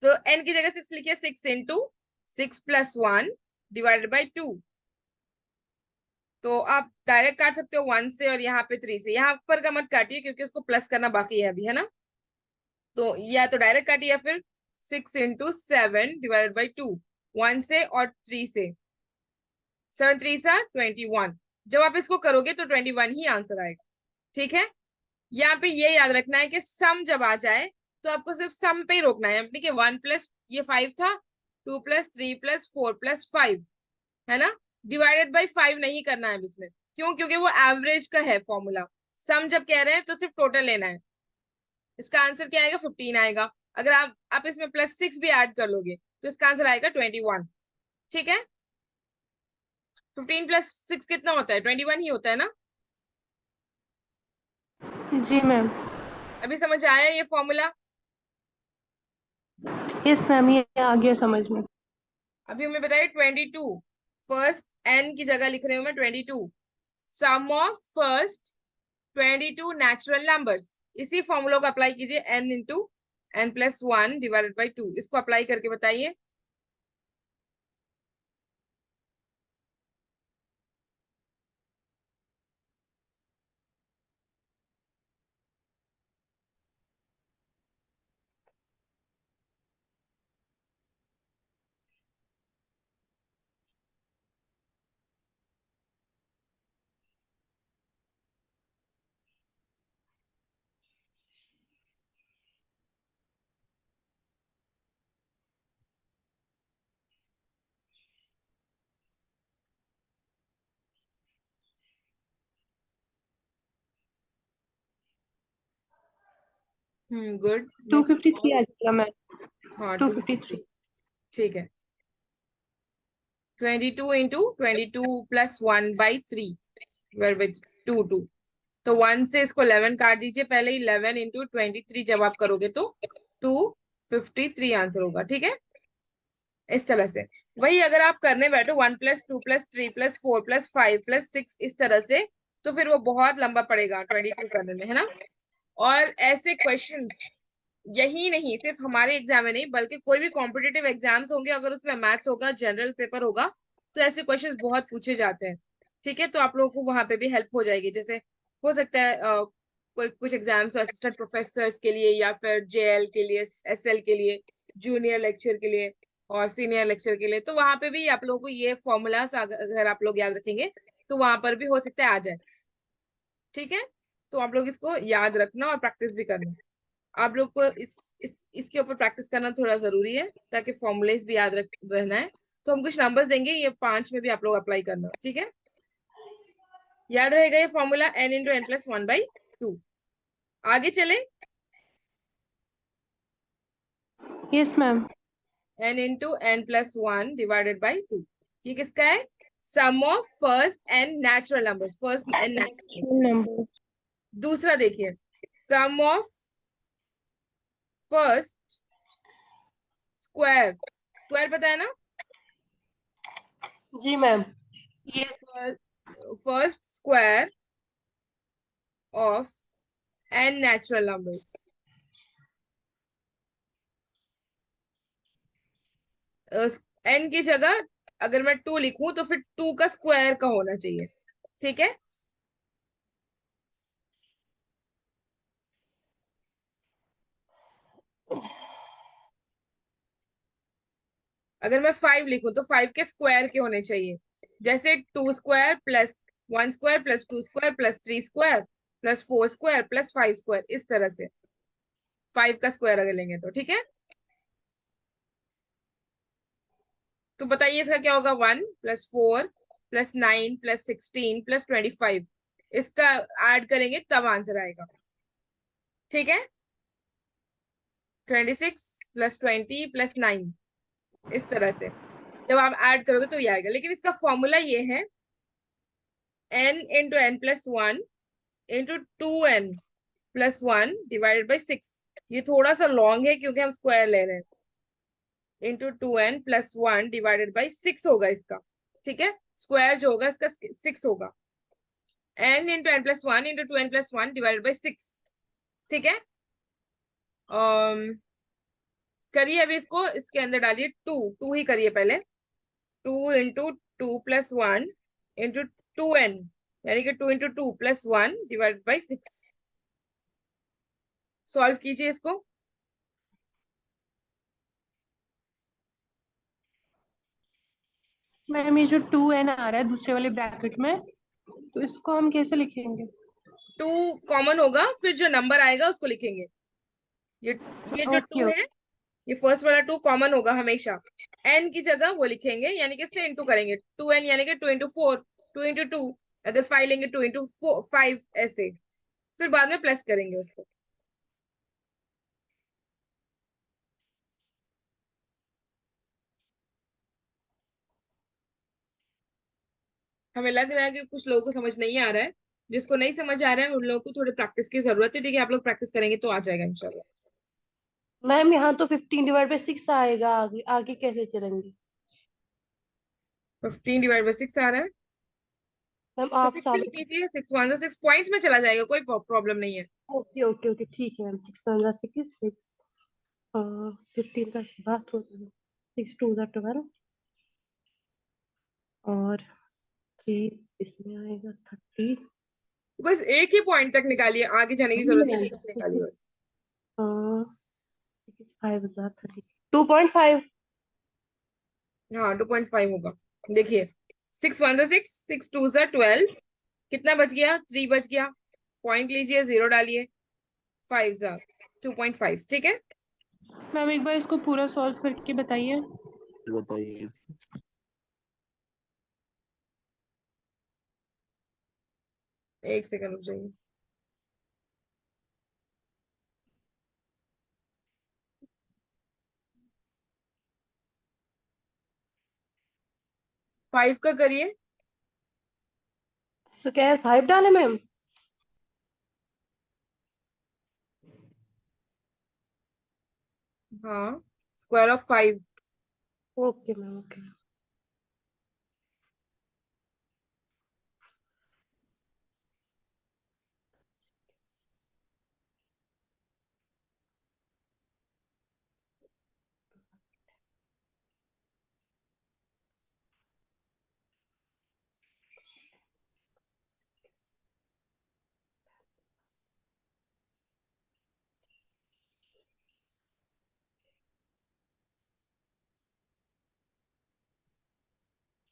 तो n की जगह 6 लिखिए, 6 इंटू 6 + 1 डिवाइडेड बाई 2। तो आप डायरेक्ट काट सकते हो 1 से, और यहाँ पे 3 से। यहाँ पर का मत काटिए क्योंकि उसको प्लस करना बाकी है अभी, है ना। तो या तो डायरेक्ट काटिए, या फिर 6 इंटू 7 डिवाइडेड बाई 2, 1 से और 3 से। 7 3 सा 21। जब आप इसको करोगे तो 21 ही आंसर आएगा। ठीक है, यहाँ पे ये याद रखना है कि सम जब आ जाए तो आपको सिर्फ सम पे ही रोकना है। ठीक है, 1 प्लस ये 5 था, 2 + 3 + 4 + 5, है ना। डिवाइडेड बाई 5 नहीं करना है अब इसमें। क्यों? क्योंकि वो एवरेज का है फॉर्मूला। सम जब कह रहे हैं तो सिर्फ टोटल लेना है। इसका आंसर क्या आएगा? 15 आएगा। अगर आप इसमें +6 भी ऐड कर लोगे तो इसका आंसर आएगा 21। ठीक है, 15 + 6 कितना होता है? 21 ही होता है ना। जी मैम। अभी समझ आया ये फॉर्मूला? यस मैम, ये आ गया समझ में। अभी हमें बताइए 22। फर्स्ट n की जगह लिख रही हूं मैं 22। सम ऑफ फर्स्ट 22 नेचुरल नंबर्स। इसी फॉर्मूला को अप्लाई कीजिए, n into n + 1 divided by 2। इसको अप्लाई करके बताइए। गुड। 253 आ जाएगा मैम। हाँ 253। 253। ठीक है, 22 इंटू 22 + 1 बाई 3 डिवाइड बाई 2 2। तो 1 से इसको 11 काट दीजिए पहले। 11 इंटू 23 जब आप करोगे तो 253 आंसर होगा। ठीक है, इस तरह से। वही अगर आप करने बैठो 1 + 2 + 3 + 4 + 5 + 6 इस तरह से, तो फिर वो बहुत लंबा पड़ेगा 22 करने में, है ना। और ऐसे क्वेश्चंस यही नहीं, सिर्फ हमारे एग्जाम में नहीं, बल्कि कोई भी कॉम्पिटिटिव एग्जाम्स होंगे, अगर उसमें मैथ्स होगा, जनरल पेपर होगा, तो ऐसे क्वेश्चंस बहुत पूछे जाते हैं। ठीक है, तो आप लोगों को वहां पे भी हेल्प हो जाएगी। जैसे हो सकता है कोई कुछ एग्जाम्स असिस्टेंट प्रोफेसर्स के लिए, या फिर जेएल के लिए, एसएल के लिए, जूनियर लेक्चर के लिए और सीनियर लेक्चर के लिए, तो वहां पे भी आप लोगों को ये फॉर्मूलाज अगर आप लोग याद रखेंगे तो वहां पर भी हो सकता है आ जाए। ठीक है, तो आप लोग इसको याद रखना और प्रैक्टिस भी करना। आप लोग को इसके ऊपर प्रैक्टिस करना थोड़ा जरूरी है, ताकि फॉर्मूलेस भी याद रहना है। तो हम कुछ नंबर्स देंगे, ये 5 में भी आप लोग अप्लाई करना। ठीक है, याद रहेगा ये formula n into n + 1 by 2। आगे चले, yes ma'am. n into n + 1 divided by 2। ये किसका है? Sum of first n natural numbers. First n natural. Number. दूसरा देखिए, sum of first square. Square पता है ना। जी ma'am. Yes. First square of n natural numbers. n की जगह अगर मैं 2 लिखूं तो फिर 2 का स्क्वायर का होना चाहिए। ठीक है, अगर मैं 5 लिखूं तो 5 के स्क्वायर के होने चाहिए। जैसे 2 square + 1 square + 2 square + 3 square + 4 square + 5 square, इस तरह से 5 का स्क्वायर अगर लेंगे तो। ठीक है, तो बताइए इसका क्या होगा, 1 + 4 + 9 + 16 + 25, इसका ऐड करेंगे तब आंसर आएगा। ठीक है, 26 + 20 + 9, इस तरह से जब आप ऐड करोगे तो ये आएगा। लेकिन इसका फॉर्मूला ये है, n × n+1 × 2n + 1 / 6। ये थोड़ा सा लॉन्ग है क्योंकि हम स्क्वायर ले रहे हैं। × 2n + 1 / 6 होगा इसका। ठीक है, स्क्वायर जो होगा इसका 6 होगा। n × n+1 × 2n + 1 / 6। ठीक है, करिए अभी इसको, इसके अंदर डालिए 2 ही करिए पहले। 2 × 2 + 1 × 2n, यानी कि 2 × 2 + 1 / 6। सॉल्व कीजिए इसको। मैम ये जो 2n आ रहा है दूसरे वाले ब्रैकेट में, तो इसको हम कैसे लिखेंगे? 2 कॉमन होगा, फिर जो नंबर आएगा उसको लिखेंगे। ये जो 2 ओके है, ये फर्स्ट वाला 2 कॉमन होगा हमेशा। n की जगह वो लिखेंगे, यानी कि इससे इंटू करेंगे। 2n यानी कि 2 × 4, 2 × 2, अगर 5 लेंगे 2 × 5, ऐसे फिर बाद में प्लस करेंगे उसको। हमें लग रहा है कि कुछ लोगों को समझ नहीं आ रहा है। जिसको नहीं समझ आ रहा है उन लोगों को थोड़ी प्रैक्टिस की जरूरत है। ठीक है, आप लोग प्रैक्टिस करेंगे तो आ जाएगा इंशाल्लाह। मैम यहाँ तो 15/6 आएगा, आगे आगे कैसे चलेंगे? 15/6 आ रहा है, मैम तो आप 6 से साल। कीजिए। 6 1 6 पॉइंट्स में चला जाएगा, कोई प्रॉब्लम नहीं है। ओके ओके ओके, ठीक है मैम। 6 × 6 15 का बात हो जाएगा। 6 × 2 = 12 और 3 इसमें आएगा 30। बस एक ही पॉइंट तक निकालिए, आगे जाने की जी जरूरत नहीं मैम। है, एक तक निकालिए 6 बस। 5 × 30 2.5। हाँ, 2.5 होगा। देखिए, 6 1 6, 6 2 12, कितना बच गया, 3 बच गया। पॉइंट लीजिए, 0 डालिए, 5 2.5। ठीक है, मैम एक बार इसको पूरा सॉल्व करके बताइए। बताइए। एक सेकंड रुक जाइए। फाइव का करिए। सो क्या है, 5 डाले मैम? हाँ, √5। Okay ma'am, okay.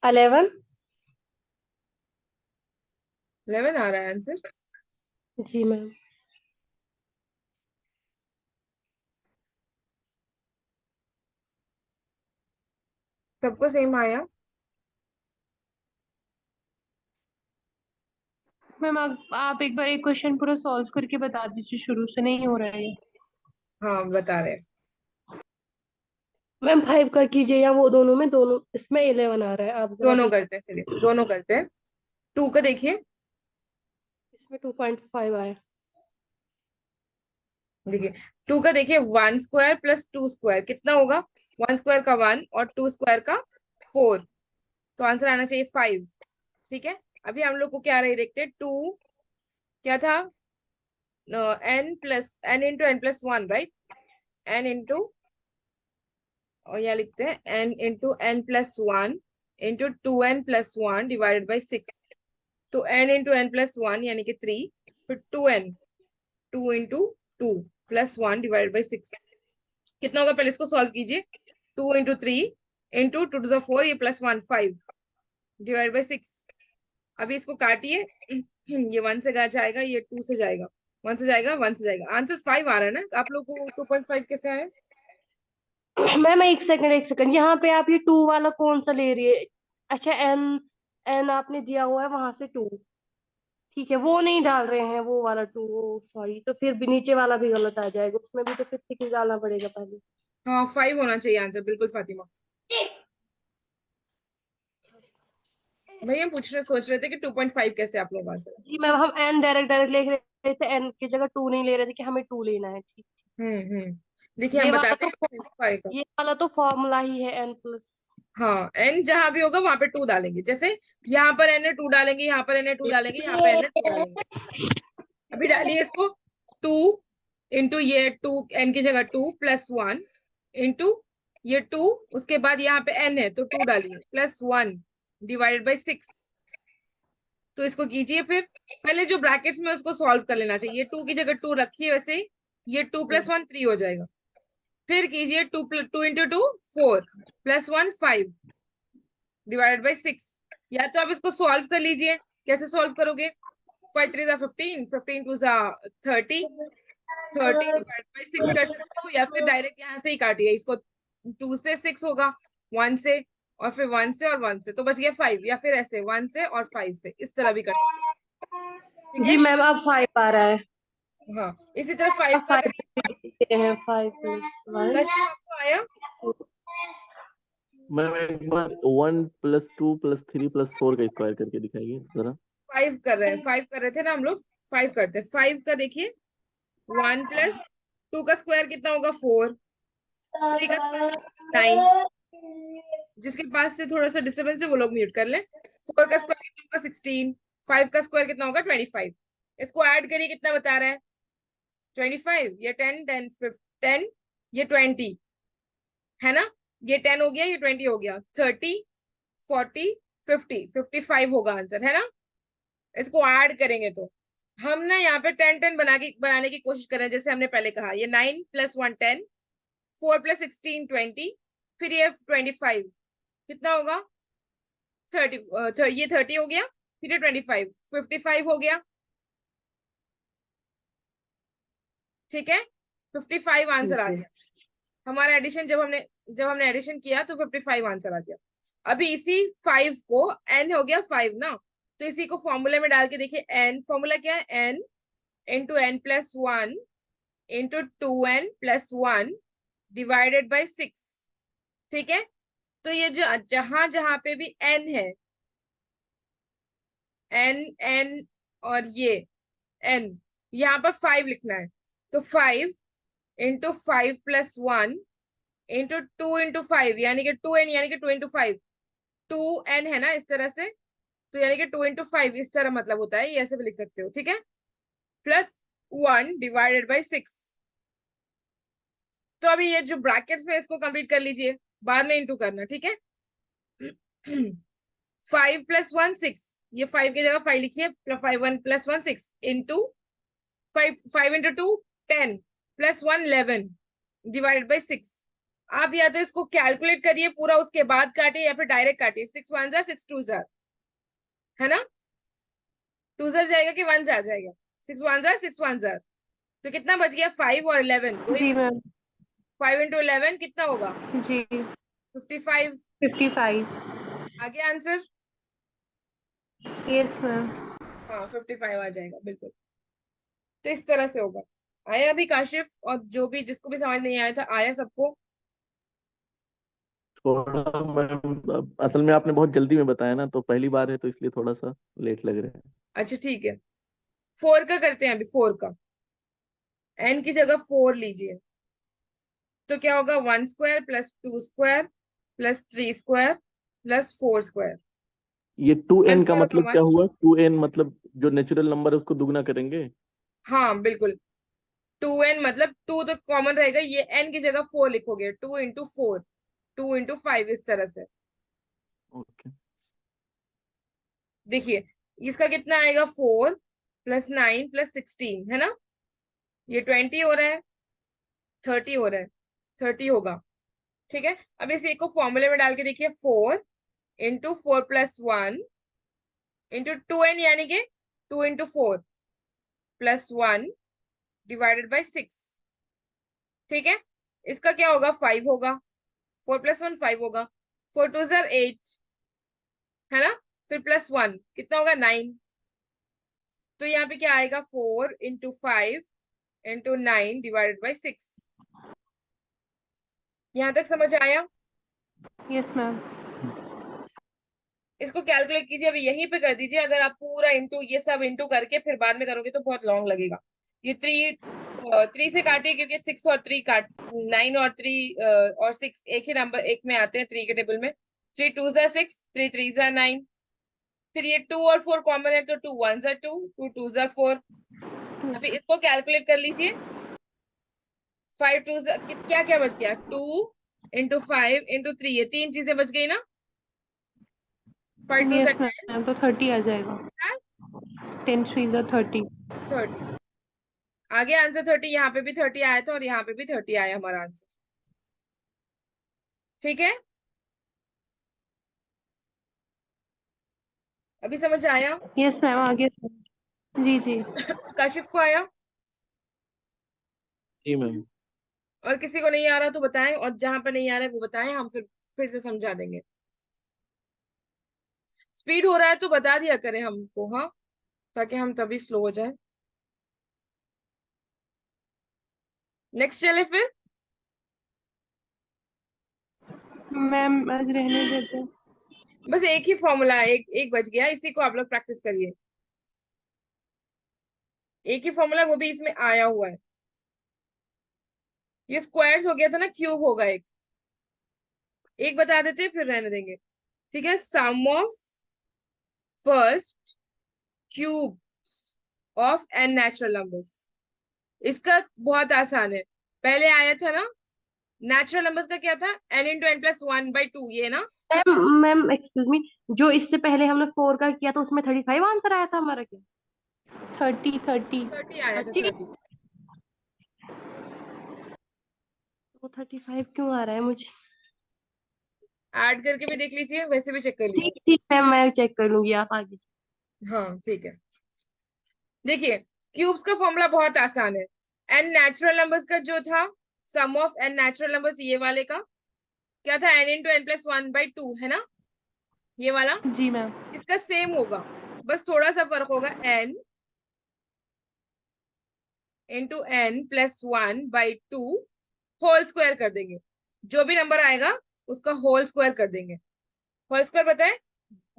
11। 11 आ रहा है आंसर। जी मैम। सबको सेम आया। मैम आप एक बार एक क्वेश्चन पूरा सॉल्व करके बता दीजिए, शुरू से नहीं हो रहा है ये। हाँ, बता रहे हैं। मैम 5 का कीजिए, या वो दोनों में, दोनों इसमें 11 आ रहा है, आप जरा दोनों देख। करते हैं, चलिए दोनों करते हैं। 2 का देखिए। इसमें 2.5 आया। देखिए, 2 का देखिए, 1² + 2² कितना होगा? 1² का 1 और 2² का 4, तो आंसर आना चाहिए 5। ठीक है, अभी हम लोग को क्या रही देखते हैं। 2 क्या था, n × n+1, right? n into, और यहाँ लिखते हैं n × n+1 × 2n + 1 / 6। तो n × n+1 यानी कि 3, फिर 2n, 2 × 2 + 1 / 6 कितना होगा, पहले इसको सॉल्व कीजिए। 2 × 3 × 2⁴, ये +1 5 / 6। अभी इसको काटिए। ये 1 से जाएगा, ये 2 से जाएगा, 1 से जाएगा, 1 से जाएगा। आंसर 5 आ रहा है ना? आप लोग को 2.5 कैसे आया? मैम एक सेकंड, यहाँ पे आप ये 2 वाला कौन सा ले रही है? अच्छा, एन एन आपने दिया हुआ है वहां से 2, ठीक है, वो नहीं डाल रहे हैं, वो वाला 2, सॉरी, तो फिर भी नीचे वाला भी गलत आ जाएगा, उसमें भी तो फिर 6 डालना पड़ेगा पहले। हाँ 5 होना चाहिए आंसर, बिल्कुल फातिमा। भैया सोच रहे थे कि 2.5 कैसे आप लोग आंसर। जी मैम, हम एन डायरेक्ट लिख रहे थे, एन की जगह 2 नहीं ले रहे थे कि हमें 2 लेना है, ठीक। देखिए ये हम वाला बताते तो हैं 5 का। ये वाला तो फॉर्मूला ही है n प्लस। हाँ एन जहां भी होगा वहां पे 2 डालेंगे, जैसे यहाँ पर एन 2 डालेंगे, यहाँ पर एन 2 डालेंगे, यहाँ पे एन 2 डालेंगे। अभी डालिए इसको, 2 इंटू ये 2, एन की जगह 2 प्लस 1 इंटू ये 2, उसके बाद यहाँ पे एन है तो 2 डालिए, प्लस 1 डिवाइडेड बाई 6। तो इसको कीजिए, फिर पहले जो ब्रैकेट्स में उसको सॉल्व कर लेना चाहिए। 2 की जगह 2 रखिए, वैसे ही ये 2 प्लस 1 3 हो जाएगा। फिर कीजिए 2 इंटू 2 4 प्लस 1 5 डिवाइडेड बाई 6। या तो आप इसको सॉल्व कर लीजिए, कैसे सॉल्व करोगे? 5 3 15, 15 2 30, 30 डिवाइड बाई 6 कर सकते हो, या फिर डायरेक्ट यहाँ से ही काटिए इसको। 2 से 6 होगा, 1 से, और फिर 1 से और 1 से, तो बच गया 5, या फिर ऐसे 1 से और 5 से, इस तरह भी कर सकते हैं। ठीक जी है, मैम, अब 5 आ रहा है। हाँ इसी तरह 5 अब का 5 करिए। लिखते हैं, 5 प्लस 1। कशिफ आपको आया? मैम एक बार 1 + 2 + 3 + 4 का स्क्वायर करके दिखाइए जरा। 5 कर रहे हैं, 5 कर रहे थे ना हम लोग, 5 करते हैं। 5 का देखिए, 1 प्लस 2 का स्क्वायर कितना होगा? 4, 3 का स्क्वायर कितना? 9। जिसके पास से थोड़ा सा डिस्टर्बेंस है वो लोग म्यूट कर ले। 4 का स्क्वायर कितना होगा? 16। 5 का स्क्वायर कितना होगा? 25। इसको ऐड करिए, कितना बता रहा है? 25, ये 10 10 10, ये 20 है ना, ये 10 हो गया, ये 20 हो गया, 30 40 50 55 होगा आंसर, है ना। इसको ऐड करेंगे तो हम ना यहाँ पे 10 10 बनाने की कोशिश कर रहे हैं, जैसे हमने पहले कहा, ये 9 + 1 10, 4 + 16 20, फिर ये 25 कितना होगा? 30, ये 30 हो गया, फिर ये 25 55 हो गया, ठीक है, 55 आंसर आ ठीक है। गया हमारा एडिशन। जब हमने एडिशन किया तो 55 आंसर आ गया। अभी इसी 5 को, n हो गया 5 ना, तो इसी को फॉर्मूले में डाल के देखिए। n फॉर्मूला क्या है? n into n plus 1 into 2n plus 1 divided by 6, ठीक है। तो ये जो जहां जहां पे भी n है, n और ये n, यहाँ पर 5 लिखना है, तो 5 इंटू 5 प्लस 1 इंटू 2 इंटू 5, यानी कि 2n, यानी कि 2 इंटू 5, 2n है ना इस तरह से, तो यानी कि 2 इंटू 5 इस तरह मतलब होता है, ये ऐसे भी लिख सकते हो, ठीक है, प्लस 1 डिवाइडेड बाई 6। तो अभी ये जो ब्रैकेट्स में, इसको कंप्लीट कर लीजिए, बाद में इंटू करना, ठीक है। 5 + 1 6, ये 5 की जगह 5 लिखिए, 5 1 + 1 6 into 5 into 2 10 plus 1 11 divided by 6। आप या तो इसको कैलकुलेट करिए पूरा, उसके बाद काटिए, या फिर डायरेक्ट काटिए। 6 1 जार 6 2 जार, है ना, 2 जार जाएगा कि 1 जार जाएगा? 6 1 जार 6 1 जार, तो कितना बच गया? 5 और 11, दो ही। जी मैम। 5 इंटू 11 कितना होगा? जी 55। 55। आगे आंसर? Yes ma'am. हाँ 55 आ जाएगा, बिल्कुल। तो इस तरह से होगा। आया अभी काशिफ, और जो भी जिसको भी समझ नहीं आया था, आया सबको? थोड़ा मैम, असल में आपने बहुत जल्दी में बताया ना, तो पहली बार है तो इसलिए थोड़ा सा लेट लग रहा है। अच्छा ठीक है, 4 का करते हैं अभी। 4 का, n की जगह 4 लीजिए, तो क्या होगा? 1 square plus 2 square plus 3 square plus 4 square. ये 2n 1 का स्क्वायर मतलब होगा क्या 1। हुआ? 2n मतलब जो नेचुरल नंबर है उसको दुगना करेंगे? हाँ बिल्कुल, 2n मतलब 2 तो कॉमन रहेगा, ये n की जगह 4 लिखोगे, 2 इंटू 4, 2 इंटू 5, इस तरह से। ओके। देखिए इसका कितना आएगा? 4 + 9 + 16, है ना, ये 20 हो रहा है, 30 हो रहा है, 30 होगा, ठीक है। अब इस एक को फॉर्मूले में डाल के देखिए, 4 इंटू 4 + 1 इंटू 2n, यानी कि 2 इंटू 4 प्लस 1 डिवाइडेड बाई 6, ठीक है। इसका क्या होगा? 5 होगा, 4 + 1 5 होगा, 4 2 8 है ना, फिर +1 कितना होगा 9। तो यहाँ पे क्या आएगा 4 × 5 × 9 / 6। यहाँ तक समझ आया? Yes ma'am. इसको कैलकुलेट कीजिए, अभी यहीं पे कर दीजिए। अगर आप पूरा इंटू ये सब इंटू करके फिर बाद में करोगे तो बहुत लॉन्ग लगेगा। ये 3 से काटिए, क्योंकि 6 और 3 काट 9 और 3 और 6 एक ही नंबर एक में आते हैं 3 के टेबल में। 3 2 6, 3 3 9। फिर ये 2 और 4 कॉमन है तो 2 1 2, 2 2 4। अभी इसको कैलकुलेट कर लीजिए। 5 2 क्या क्या बच गया, 2 × 5 × 3, ये 3 चीजें बच गई ना। 5 2 यस मैम, तो 30 आ जाएगा। 10 3 30। 30 आगे आंसर 30, यहाँ पे भी 30 आया था और यहाँ पे भी 30 आया हमारा आंसर। ठीक है, अभी समझ आया? यस मैम, आगे जी जी। काशिफ को आया? जी मैम। और किसी को नहीं आ रहा तो बताएं, और जहां पर नहीं आ रहा है वो बताएं, हम फिर से समझा देंगे। स्पीड हो रहा है तो बता दिया करें हमको, हाँ, ताकि हम तभी स्लो हो जाए। नेक्स्ट चले फिर। मैम आज रहने देते हैं। बस एक ही फॉर्मूला है, एक बच गया, इसी को आप लोग प्रैक्टिस करिए। एक ही फॉर्मूला, वो भी इसमें आया हुआ है। ये स्क्वायर्स हो गया था ना, क्यूब होगा एक। एक बता देते हैं फिर रहने देंगे। ठीक है, sum of first cubes of n natural numbers. इसका बहुत आसान है, पहले आया था ना नेचुरल नंबर्स का, क्या था n × n+1/2, ये ना। मैम मैम एक्सक्यूज मी, जो इससे पहले हमने 4 का किया था उसमें 35 आंसर आया था हमारा क्या? 30 30। 30 आया था, 30? 30। तो 35 क्यों आ रहा है मुझे? ऐड करके भी देख लीजिए, वैसे भी चेक कर लीजिए। ठीक ठीक मैम, मैं चेक कर लूंगी, आप आगे। हाँ ठीक है, देखिए क्यूब्स का फॉर्मूला बहुत आसान है। n नेचुरल नंबर्स का जो था, सम ऑफ n नेचुरल नंबर्स, ये वाले का क्या था, n × n+1/2 है ना, ये वाला। जी मैम। इसका सेम होगा, बस थोड़ा सा फर्क होगा, n × n+1/2 होल स्क्वायर कर देंगे। जो भी नंबर आएगा उसका होल स्क्वायर कर देंगे। होल स्क्वायर पता है,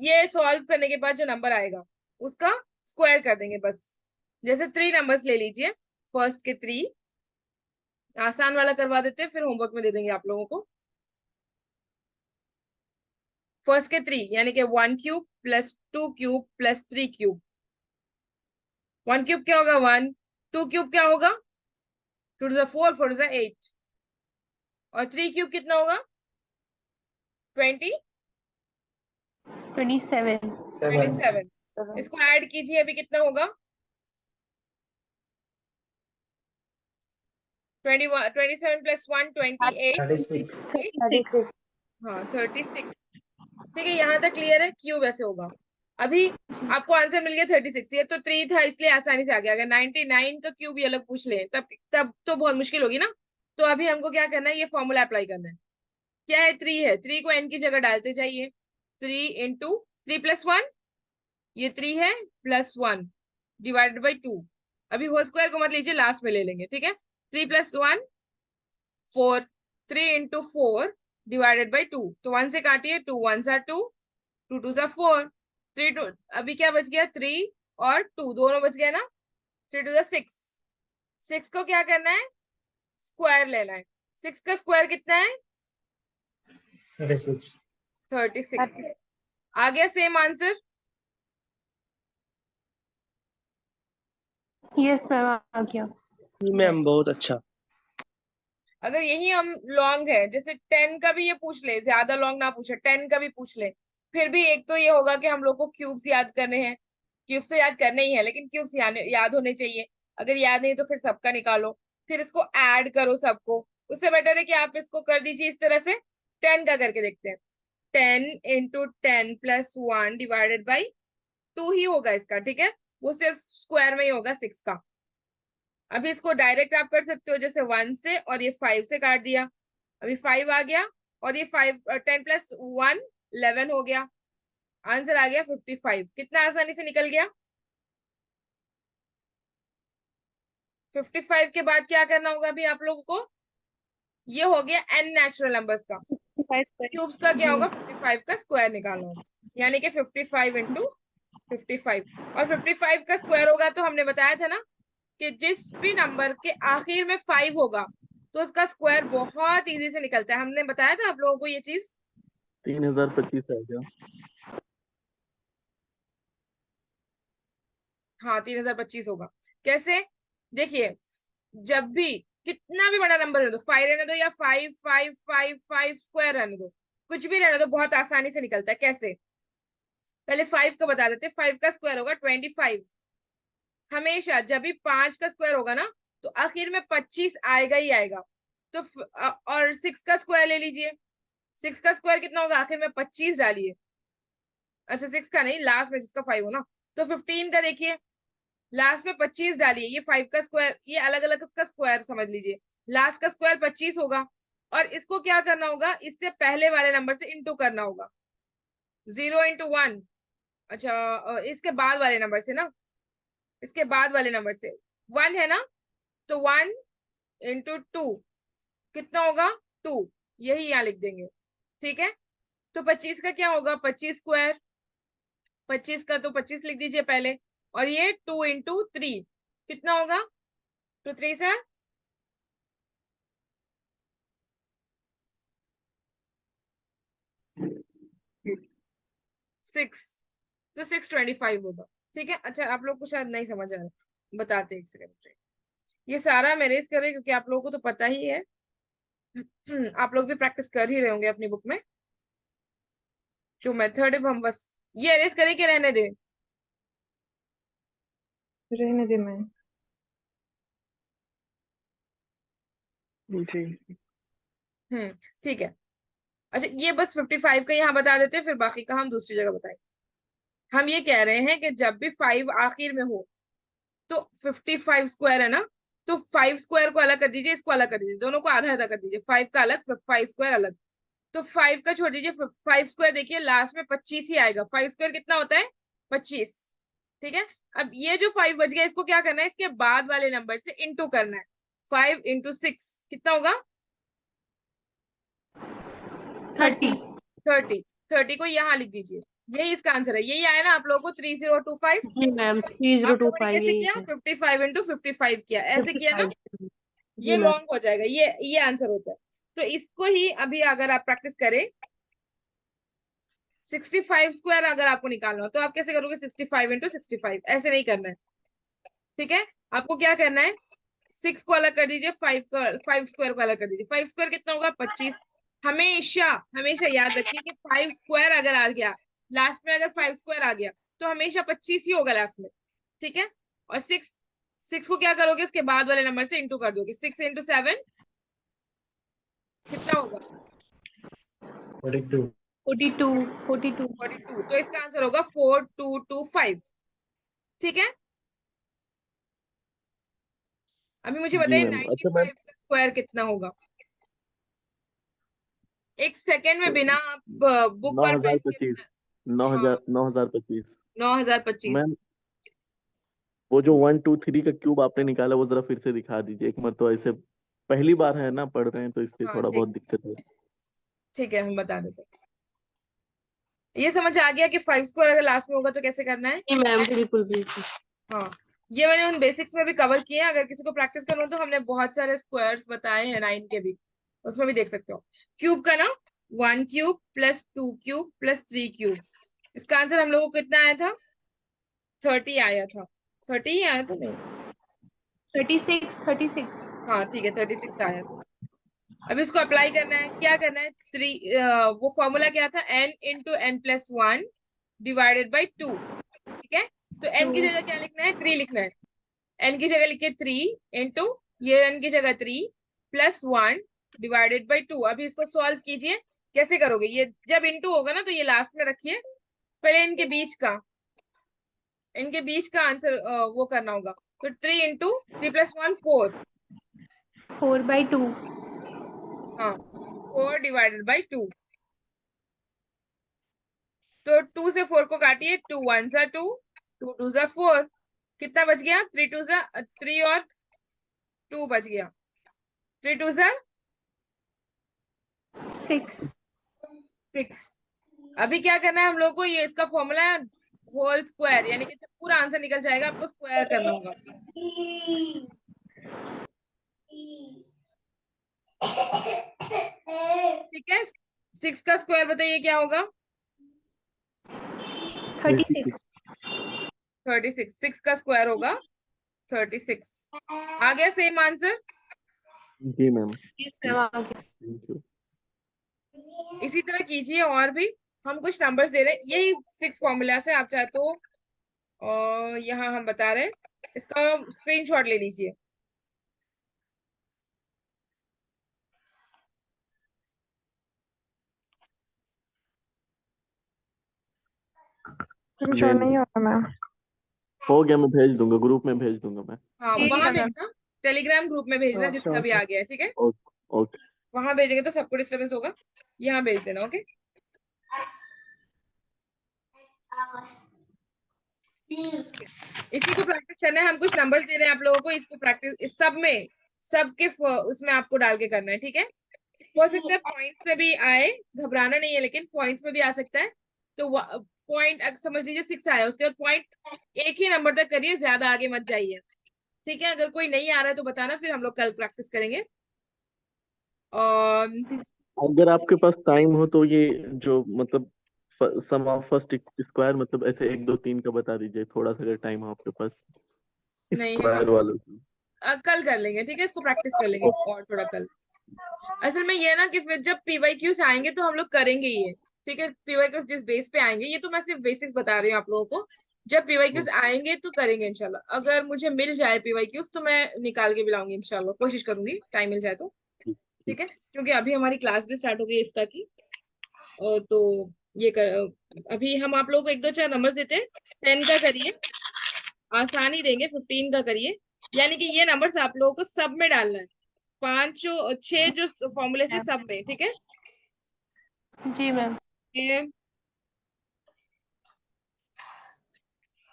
ये सॉल्व करने के बाद जो नंबर आएगा उसका स्क्वायर कर देंगे बस। जैसे 3 नंबर्स ले लीजिए, फर्स्ट के 3, आसान वाला करवा देते हैं फिर होमवर्क में दे देंगे आप लोगों को। फर्स्ट के 3 यानी कि 1 क्यूब + 2 क्यूब + 3 क्यूब। 1 क्यूब क्या होगा 1, 2 क्यूब क्या होगा 2 to the 4, 4 to the 8, और 3 क्यूब कितना होगा 20 27। 27। इसको ऐड कीजिए, अभी कितना होगा 21 27 + 1 28 36। हाँ 36। ठीक है, यहाँ तक क्लियर है, क्यूब ऐसे होगा। अभी आपको आंसर मिल गया 36, ये तो 3 था इसलिए आसानी से आ गया। अगर 99 का क्यूब ये अलग पूछ ले तब तो बहुत मुश्किल होगी ना। तो अभी हमको क्या करना है, ये फॉर्मूला अप्लाई करना है। क्या है 3 है, 3 को n की जगह डालते जाइए। 3 × 3 + 1, ये 3 है, +1 / 2। अभी होल स्क्वायर को मत लीजिए, लास्ट में ले लेंगे, ठीक है। 3 + 1 4, 3 × 4 / 2, तो 1 से काटिए, 2 1 2, 2 2 4, 3 2, अभी क्या बच गया 3 और 2 दोनों बच गए ना, 3 2 6। 6 को क्या करना है, स्क्वायर लेना है। 6 का स्क्वायर कितना है 36। आ गया सेम आंसर। यस मैम, आ गया। मैम बहुत अच्छा। अगर यही हम लॉन्ग है, जैसे 10 का भी ये पूछ ले, ज्यादा लॉन्ग ना पूछे, 10 का भी पूछ ले, फिर भी एक तो ये होगा कि हम लोग को क्यूब्स याद करने हैं। क्यूब्स तो याद करने ही है, लेकिन क्यूब्स याद होने चाहिए। अगर याद नहीं तो फिर सबका निकालो, फिर इसको ऐड करो सबको। उससे बेटर है कि आप इसको कर दीजिए इस तरह से। 10 का करके देखते हैं। 10 × 10 + 1 / 2 ही होगा इसका, ठीक है, वो सिर्फ स्क्वायर में ही होगा 6 का। अभी इसको डायरेक्ट आप कर सकते हो, जैसे 1 से, और ये 5 से काट दिया, अभी 5 आ गया, और ये 10 + 1 11 हो गया। आंसर आ गया 55। कितना आसानी से निकल गया। 55 के बाद क्या करना होगा अभी आप लोगों को। ये हो गया n नेचुरल नंबर्स का। क्यूब्स का क्या होगा, 55 का स्क्वायर निकालना होगा, यानी कि 55 इंटू 55। और 55 का स्क्वायर होगा तो हमने बताया था ना कि जिस भी नंबर के आखिर में 5 होगा तो उसका स्क्वायर बहुत इजी से निकलता है। हमने बताया था आप लोगों को ये चीज। 3025 आ गया। हाँ 3025 होगा। कैसे, देखिए, जब भी कितना भी बड़ा नंबर रहने दो, 5 रहने दो या 5 स्क्वायर रहने दो, कुछ भी रहने दो, बहुत आसानी से निकलता है। कैसे, पहले 5 का बता देते। 5 का स्क्वायर होगा 25। हमेशा जब भी 5 का स्क्वायर होगा ना तो आखिर में 25 आएगा ही आएगा। तो और 6 का स्क्वायर ले लीजिए। 6 का स्क्वायर कितना होगा, आखिर में 25 डालिए। अच्छा 6 का नहीं, लास्ट में जिसका 5 हो ना। तो 15 का देखिए, लास्ट में 25 डालिए। ये 5 का स्क्वायर, ये अलग अलग इसका स्क्वायर समझ लीजिए। लास्ट का स्क्वायर 25 होगा और इसको क्या करना होगा, इससे पहले वाले नंबर से इंटू करना होगा। 0 इंटू 1, अच्छा इसके बाद वाले नंबर से ना, इसके बाद वाले नंबर से 1 है ना, तो 1 इंटू 2 कितना होगा, 2। यही यहाँ लिख देंगे, ठीक है। तो 25 का क्या होगा, 25 स्क्वायर। 25 का तो 25 लिख दीजिए पहले। और ये 2 इंटू 3 कितना होगा, 2 3 सर 6, तो 625 होगा, ठीक है। अच्छा आप लोग को शायद नहीं समझ आ रहा, बताते एक सेकंड। ये सारा मैं रेस कर रही हूँ क्योंकि आप लोगों को तो पता ही है। आप लोग भी प्रैक्टिस कर ही रहे होंगे अपनी बुक में। जो मेथड है हम बस ये अरेज करें कि रहने दे। रहने दे मैं। जी ठीक है। अच्छा ये बस 55 का यहाँ बता देते हैं, फिर बाकी का हम दूसरी जगह बताएंगे। हम ये कह रहे हैं कि जब भी 5 आखिर में हो तो 55 स्क्वायर है ना, तो 5 स्क्वायर को अलग कर दीजिए, इसको अलग कर दीजिए, दोनों को आधा आधा कर दीजिए। 5 का अलग, 5 स्क्वायर अलग। तो 5 का छोड़ दीजिए, 5 स्क्वायर देखिए लास्ट में 25 ही आएगा। 5 स्क्वायर कितना होता है, 25, ठीक है। अब ये जो 5 बच गया इसको क्या करना है, इसके बाद वाले नंबर से इंटू करना है। 5 इंटू 6 कितना होगा, 30। 30। 30 को यहाँ लिख दीजिए, यही इसका आंसर है। यही आया ना आप लोगों को 3025। जी मैम, आप लोगों ने 3025 कैसे यही किया, है। 55 इंटू 55 किया, ऐसे किया ना। 55। ये जी मैम। लॉन्ग हो जाएगा, ये आंसर होता है। तो इसको ही अभी अगर आप प्रैक्टिस करें, 65 स्क्वायर अगर आपको निकालना हो तो आप कैसे करोगे, 65 इंटू 65, ऐसे नहीं करना है, ठीक है। आपको क्या करना है, 6 को अलग कर दीजिए, 5 स्क्वायर को अलग कर दीजिए। 5 स्क्वायर कितना होगा, 25। हमेशा हमेशा याद रखिए कि 5 स्क्वायर अगर आ गया लास्ट में, अगर 5 स्क्वायर आ गया तो हमेशा 25 ही होगा लास्ट में, ठीक है। और 6 को क्या करोगे, इसके बाद वाले नंबर से इंटू कर दोगे। 6 इंटू 7 कितना होगा, 42। 42। 42। तो इसका आंसर होगा 4225, ठीक है। अभी मुझे जी बताइए मैम। अच्छा 95 मैम, का स्क्वायर कितना होगा। एक सेकेंड में तो बिना आप बुक और पेन के 9025, हाँ 9025 9025। मैम। वो जो 1 2 3 का क्यूब आपने निकाला वो जरा फिर से दिखा दीजिए एक बार। तो ऐसे पहली बार है ना पढ़ रहे हैं तो इसलिए हाँ थोड़ा ठीक, बहुत दिक्कत है। ठीक है हम बता देते हैं। ये समझ आ गया कि 5 स्क्वायर अगर लास्ट में होगा तो कैसे करना है। जी मैम, बिल्कुल बिल्कुल। हाँ ये मैंने उन बेसिक्स में भी कवर किए हैं। अगर किसी को प्रैक्टिस करना हो तो हमने बहुत सारे स्क्वायर्स बताए हैं 9 के भी, उसमें भी देख सकते हो। क्यूब का ना, 1 cube plus 2 cube plus 3 cube, इसका आंसर हम लोगों को कितना आया था, 30 आया था। 30 ही आया था नहीं, 36। हाँ ठीक है 36 आया था। अब इसको अप्लाई करना है, क्या करना है, वो फॉर्मूला क्या था, n into n plus 1 divided by 2, ठीक है। तो n की 2। जगह क्या लिखना है, 3 लिखना है। n की जगह लिखिए 3 इंटू, ये n की जगह 3 प्लस 1 डिवाइडेड बाई 2। अभी इसको सॉल्व कीजिए। कैसे करोगे, ये जब इंटू होगा ना तो ये लास्ट में रखिए, पहले इनके बीच का आंसर वो करना होगा। तो 3 इंटू 3 प्लस 1 4, 4/2। हाँ 4 डिवाइडेड बाई 2। तो 2 से 4 को काटिए, 2 1 सा 2, 2 2 सा 4, कितना बच गया? 3 2 सा 3 और 2 बच गया, 3 2 सा 6। 6। अभी क्या करना है हम लोग को? ये इसका फॉर्मूला है होल स्क्वायर, यानी कि जब पूरा आंसर निकल जाएगा आपको स्क्वायर करना होगा। ठीक है, 6 का स्क्वायर बताइए क्या होगा? 36। 36। 6 का स्क्वायर होगा 36। आ गया सेम आंसर? जी मैम, यस मैम, आ गया। Thank you. इसी तरह कीजिए और भी। हम कुछ नंबर्स दे रहे हैं, यही 6 फॉर्मूला से, आप चाहे तो यहाँ हम बता रहे हैं, इसका स्क्रीनशॉट ले लीजिए। मैं नहीं होता मैम। हो गया, मैं भेज दूंगा, ग्रुप में भेज दूंगा मैं। हाँ, ठीक वहां है मैम। भेजना, टेलीग्राम ग्रुप में भेजना जिसका भी आ गया है, ठीक है? Okay okay. वहां भेजेंगे तो सबको डिस्टर्बेंस होगा, यहाँ भेज देना। ओके, इसी को प्रैक्टिस करना है। हम कुछ नंबर्स दे रहे हैं आप लोगों को, इसको प्रैक्टिस, इस सब में, सबके उसमें आपको डाल के करना है, ठीक है? हो सकता है पॉइंट्स में भी आए, घबराना नहीं है, लेकिन पॉइंट्स में भी आ सकता है। तो पॉइंट समझ लीजिए 6 आया, उसके बाद पॉइंट एक ही नंबर तक करिए, ज्यादा आगे मत जाइए, ठीक है? अगर कोई नहीं आ रहा है तो बताना, फिर हम लोग कल प्रैक्टिस करेंगे। और अगर आपके पास टाइम हो तो ये जो मतलब सम ऑफ फर्स्ट स्क्वायर, मतलब ऐसे 1 2 3 का बता दीजिए थोड़ा सा, अगर टाइम हो आपके पास नहीं, स्क्वायर वालों की। कल कर लेंगे, ठीक है? इसको प्रैक्टिस कर लेंगे और थोड़ा कल। असल में ये है ना कि फिर जब पीवाईक्यूज आएंगे तो हम लोग करेंगे ये, ठीक है? पीवाईक्यूज जिस बेस पे आएंगे, ये तो मैं सिर्फ बेसिक्स बता रही हूँ आप लोगों को, जब पीवाईक्यूज आएंगे तो करेंगे इंशाल्लाह। अगर मुझे मिल जाए पीवाईक्यूज तो मैं निकाल के भी लाऊंगी इंशाल्लाह, कोशिश करूंगी, टाइम मिल जाए तो, ठीक है? क्योंकि अभी हमारी क्लास भी स्टार्ट हो गई इफ्ता की। तो ये अभी हम आप लोगों को 1 2 4 नंबर देते हैं। 10 का करिए, आसानी देंगे। 15 का करिए, यानी कि ये नंबर्स आप लोगों को सब में डालना है, 5 6 जो फॉर्मूले से सब में, ठीक है? जी मैम। ये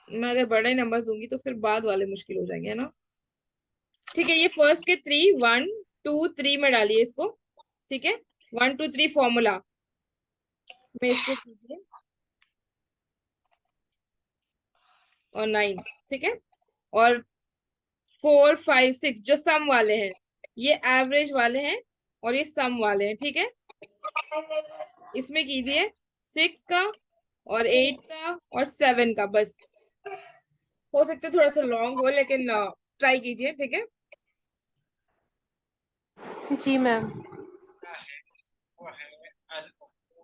मैं अगर बड़े नंबर दूंगी तो फिर बाद वाले मुश्किल हो जाएंगे, है ना? ठीक है, ये फर्स्ट के 3 1 2 3 में डालिए इसको, ठीक है? 1 2 3 फॉर्मूला में इसको कीजिए, और 9, ठीक है? और 4 5 6 जो सम वाले हैं, ये एवरेज वाले हैं और ये सम वाले हैं, ठीक है? इसमें कीजिए 6 का और 8 का और 7 का, बस। हो सकता है थोड़ा सा लॉन्ग हो, लेकिन ट्राई कीजिए, ठीक है? जी मैम।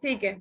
ठीक है।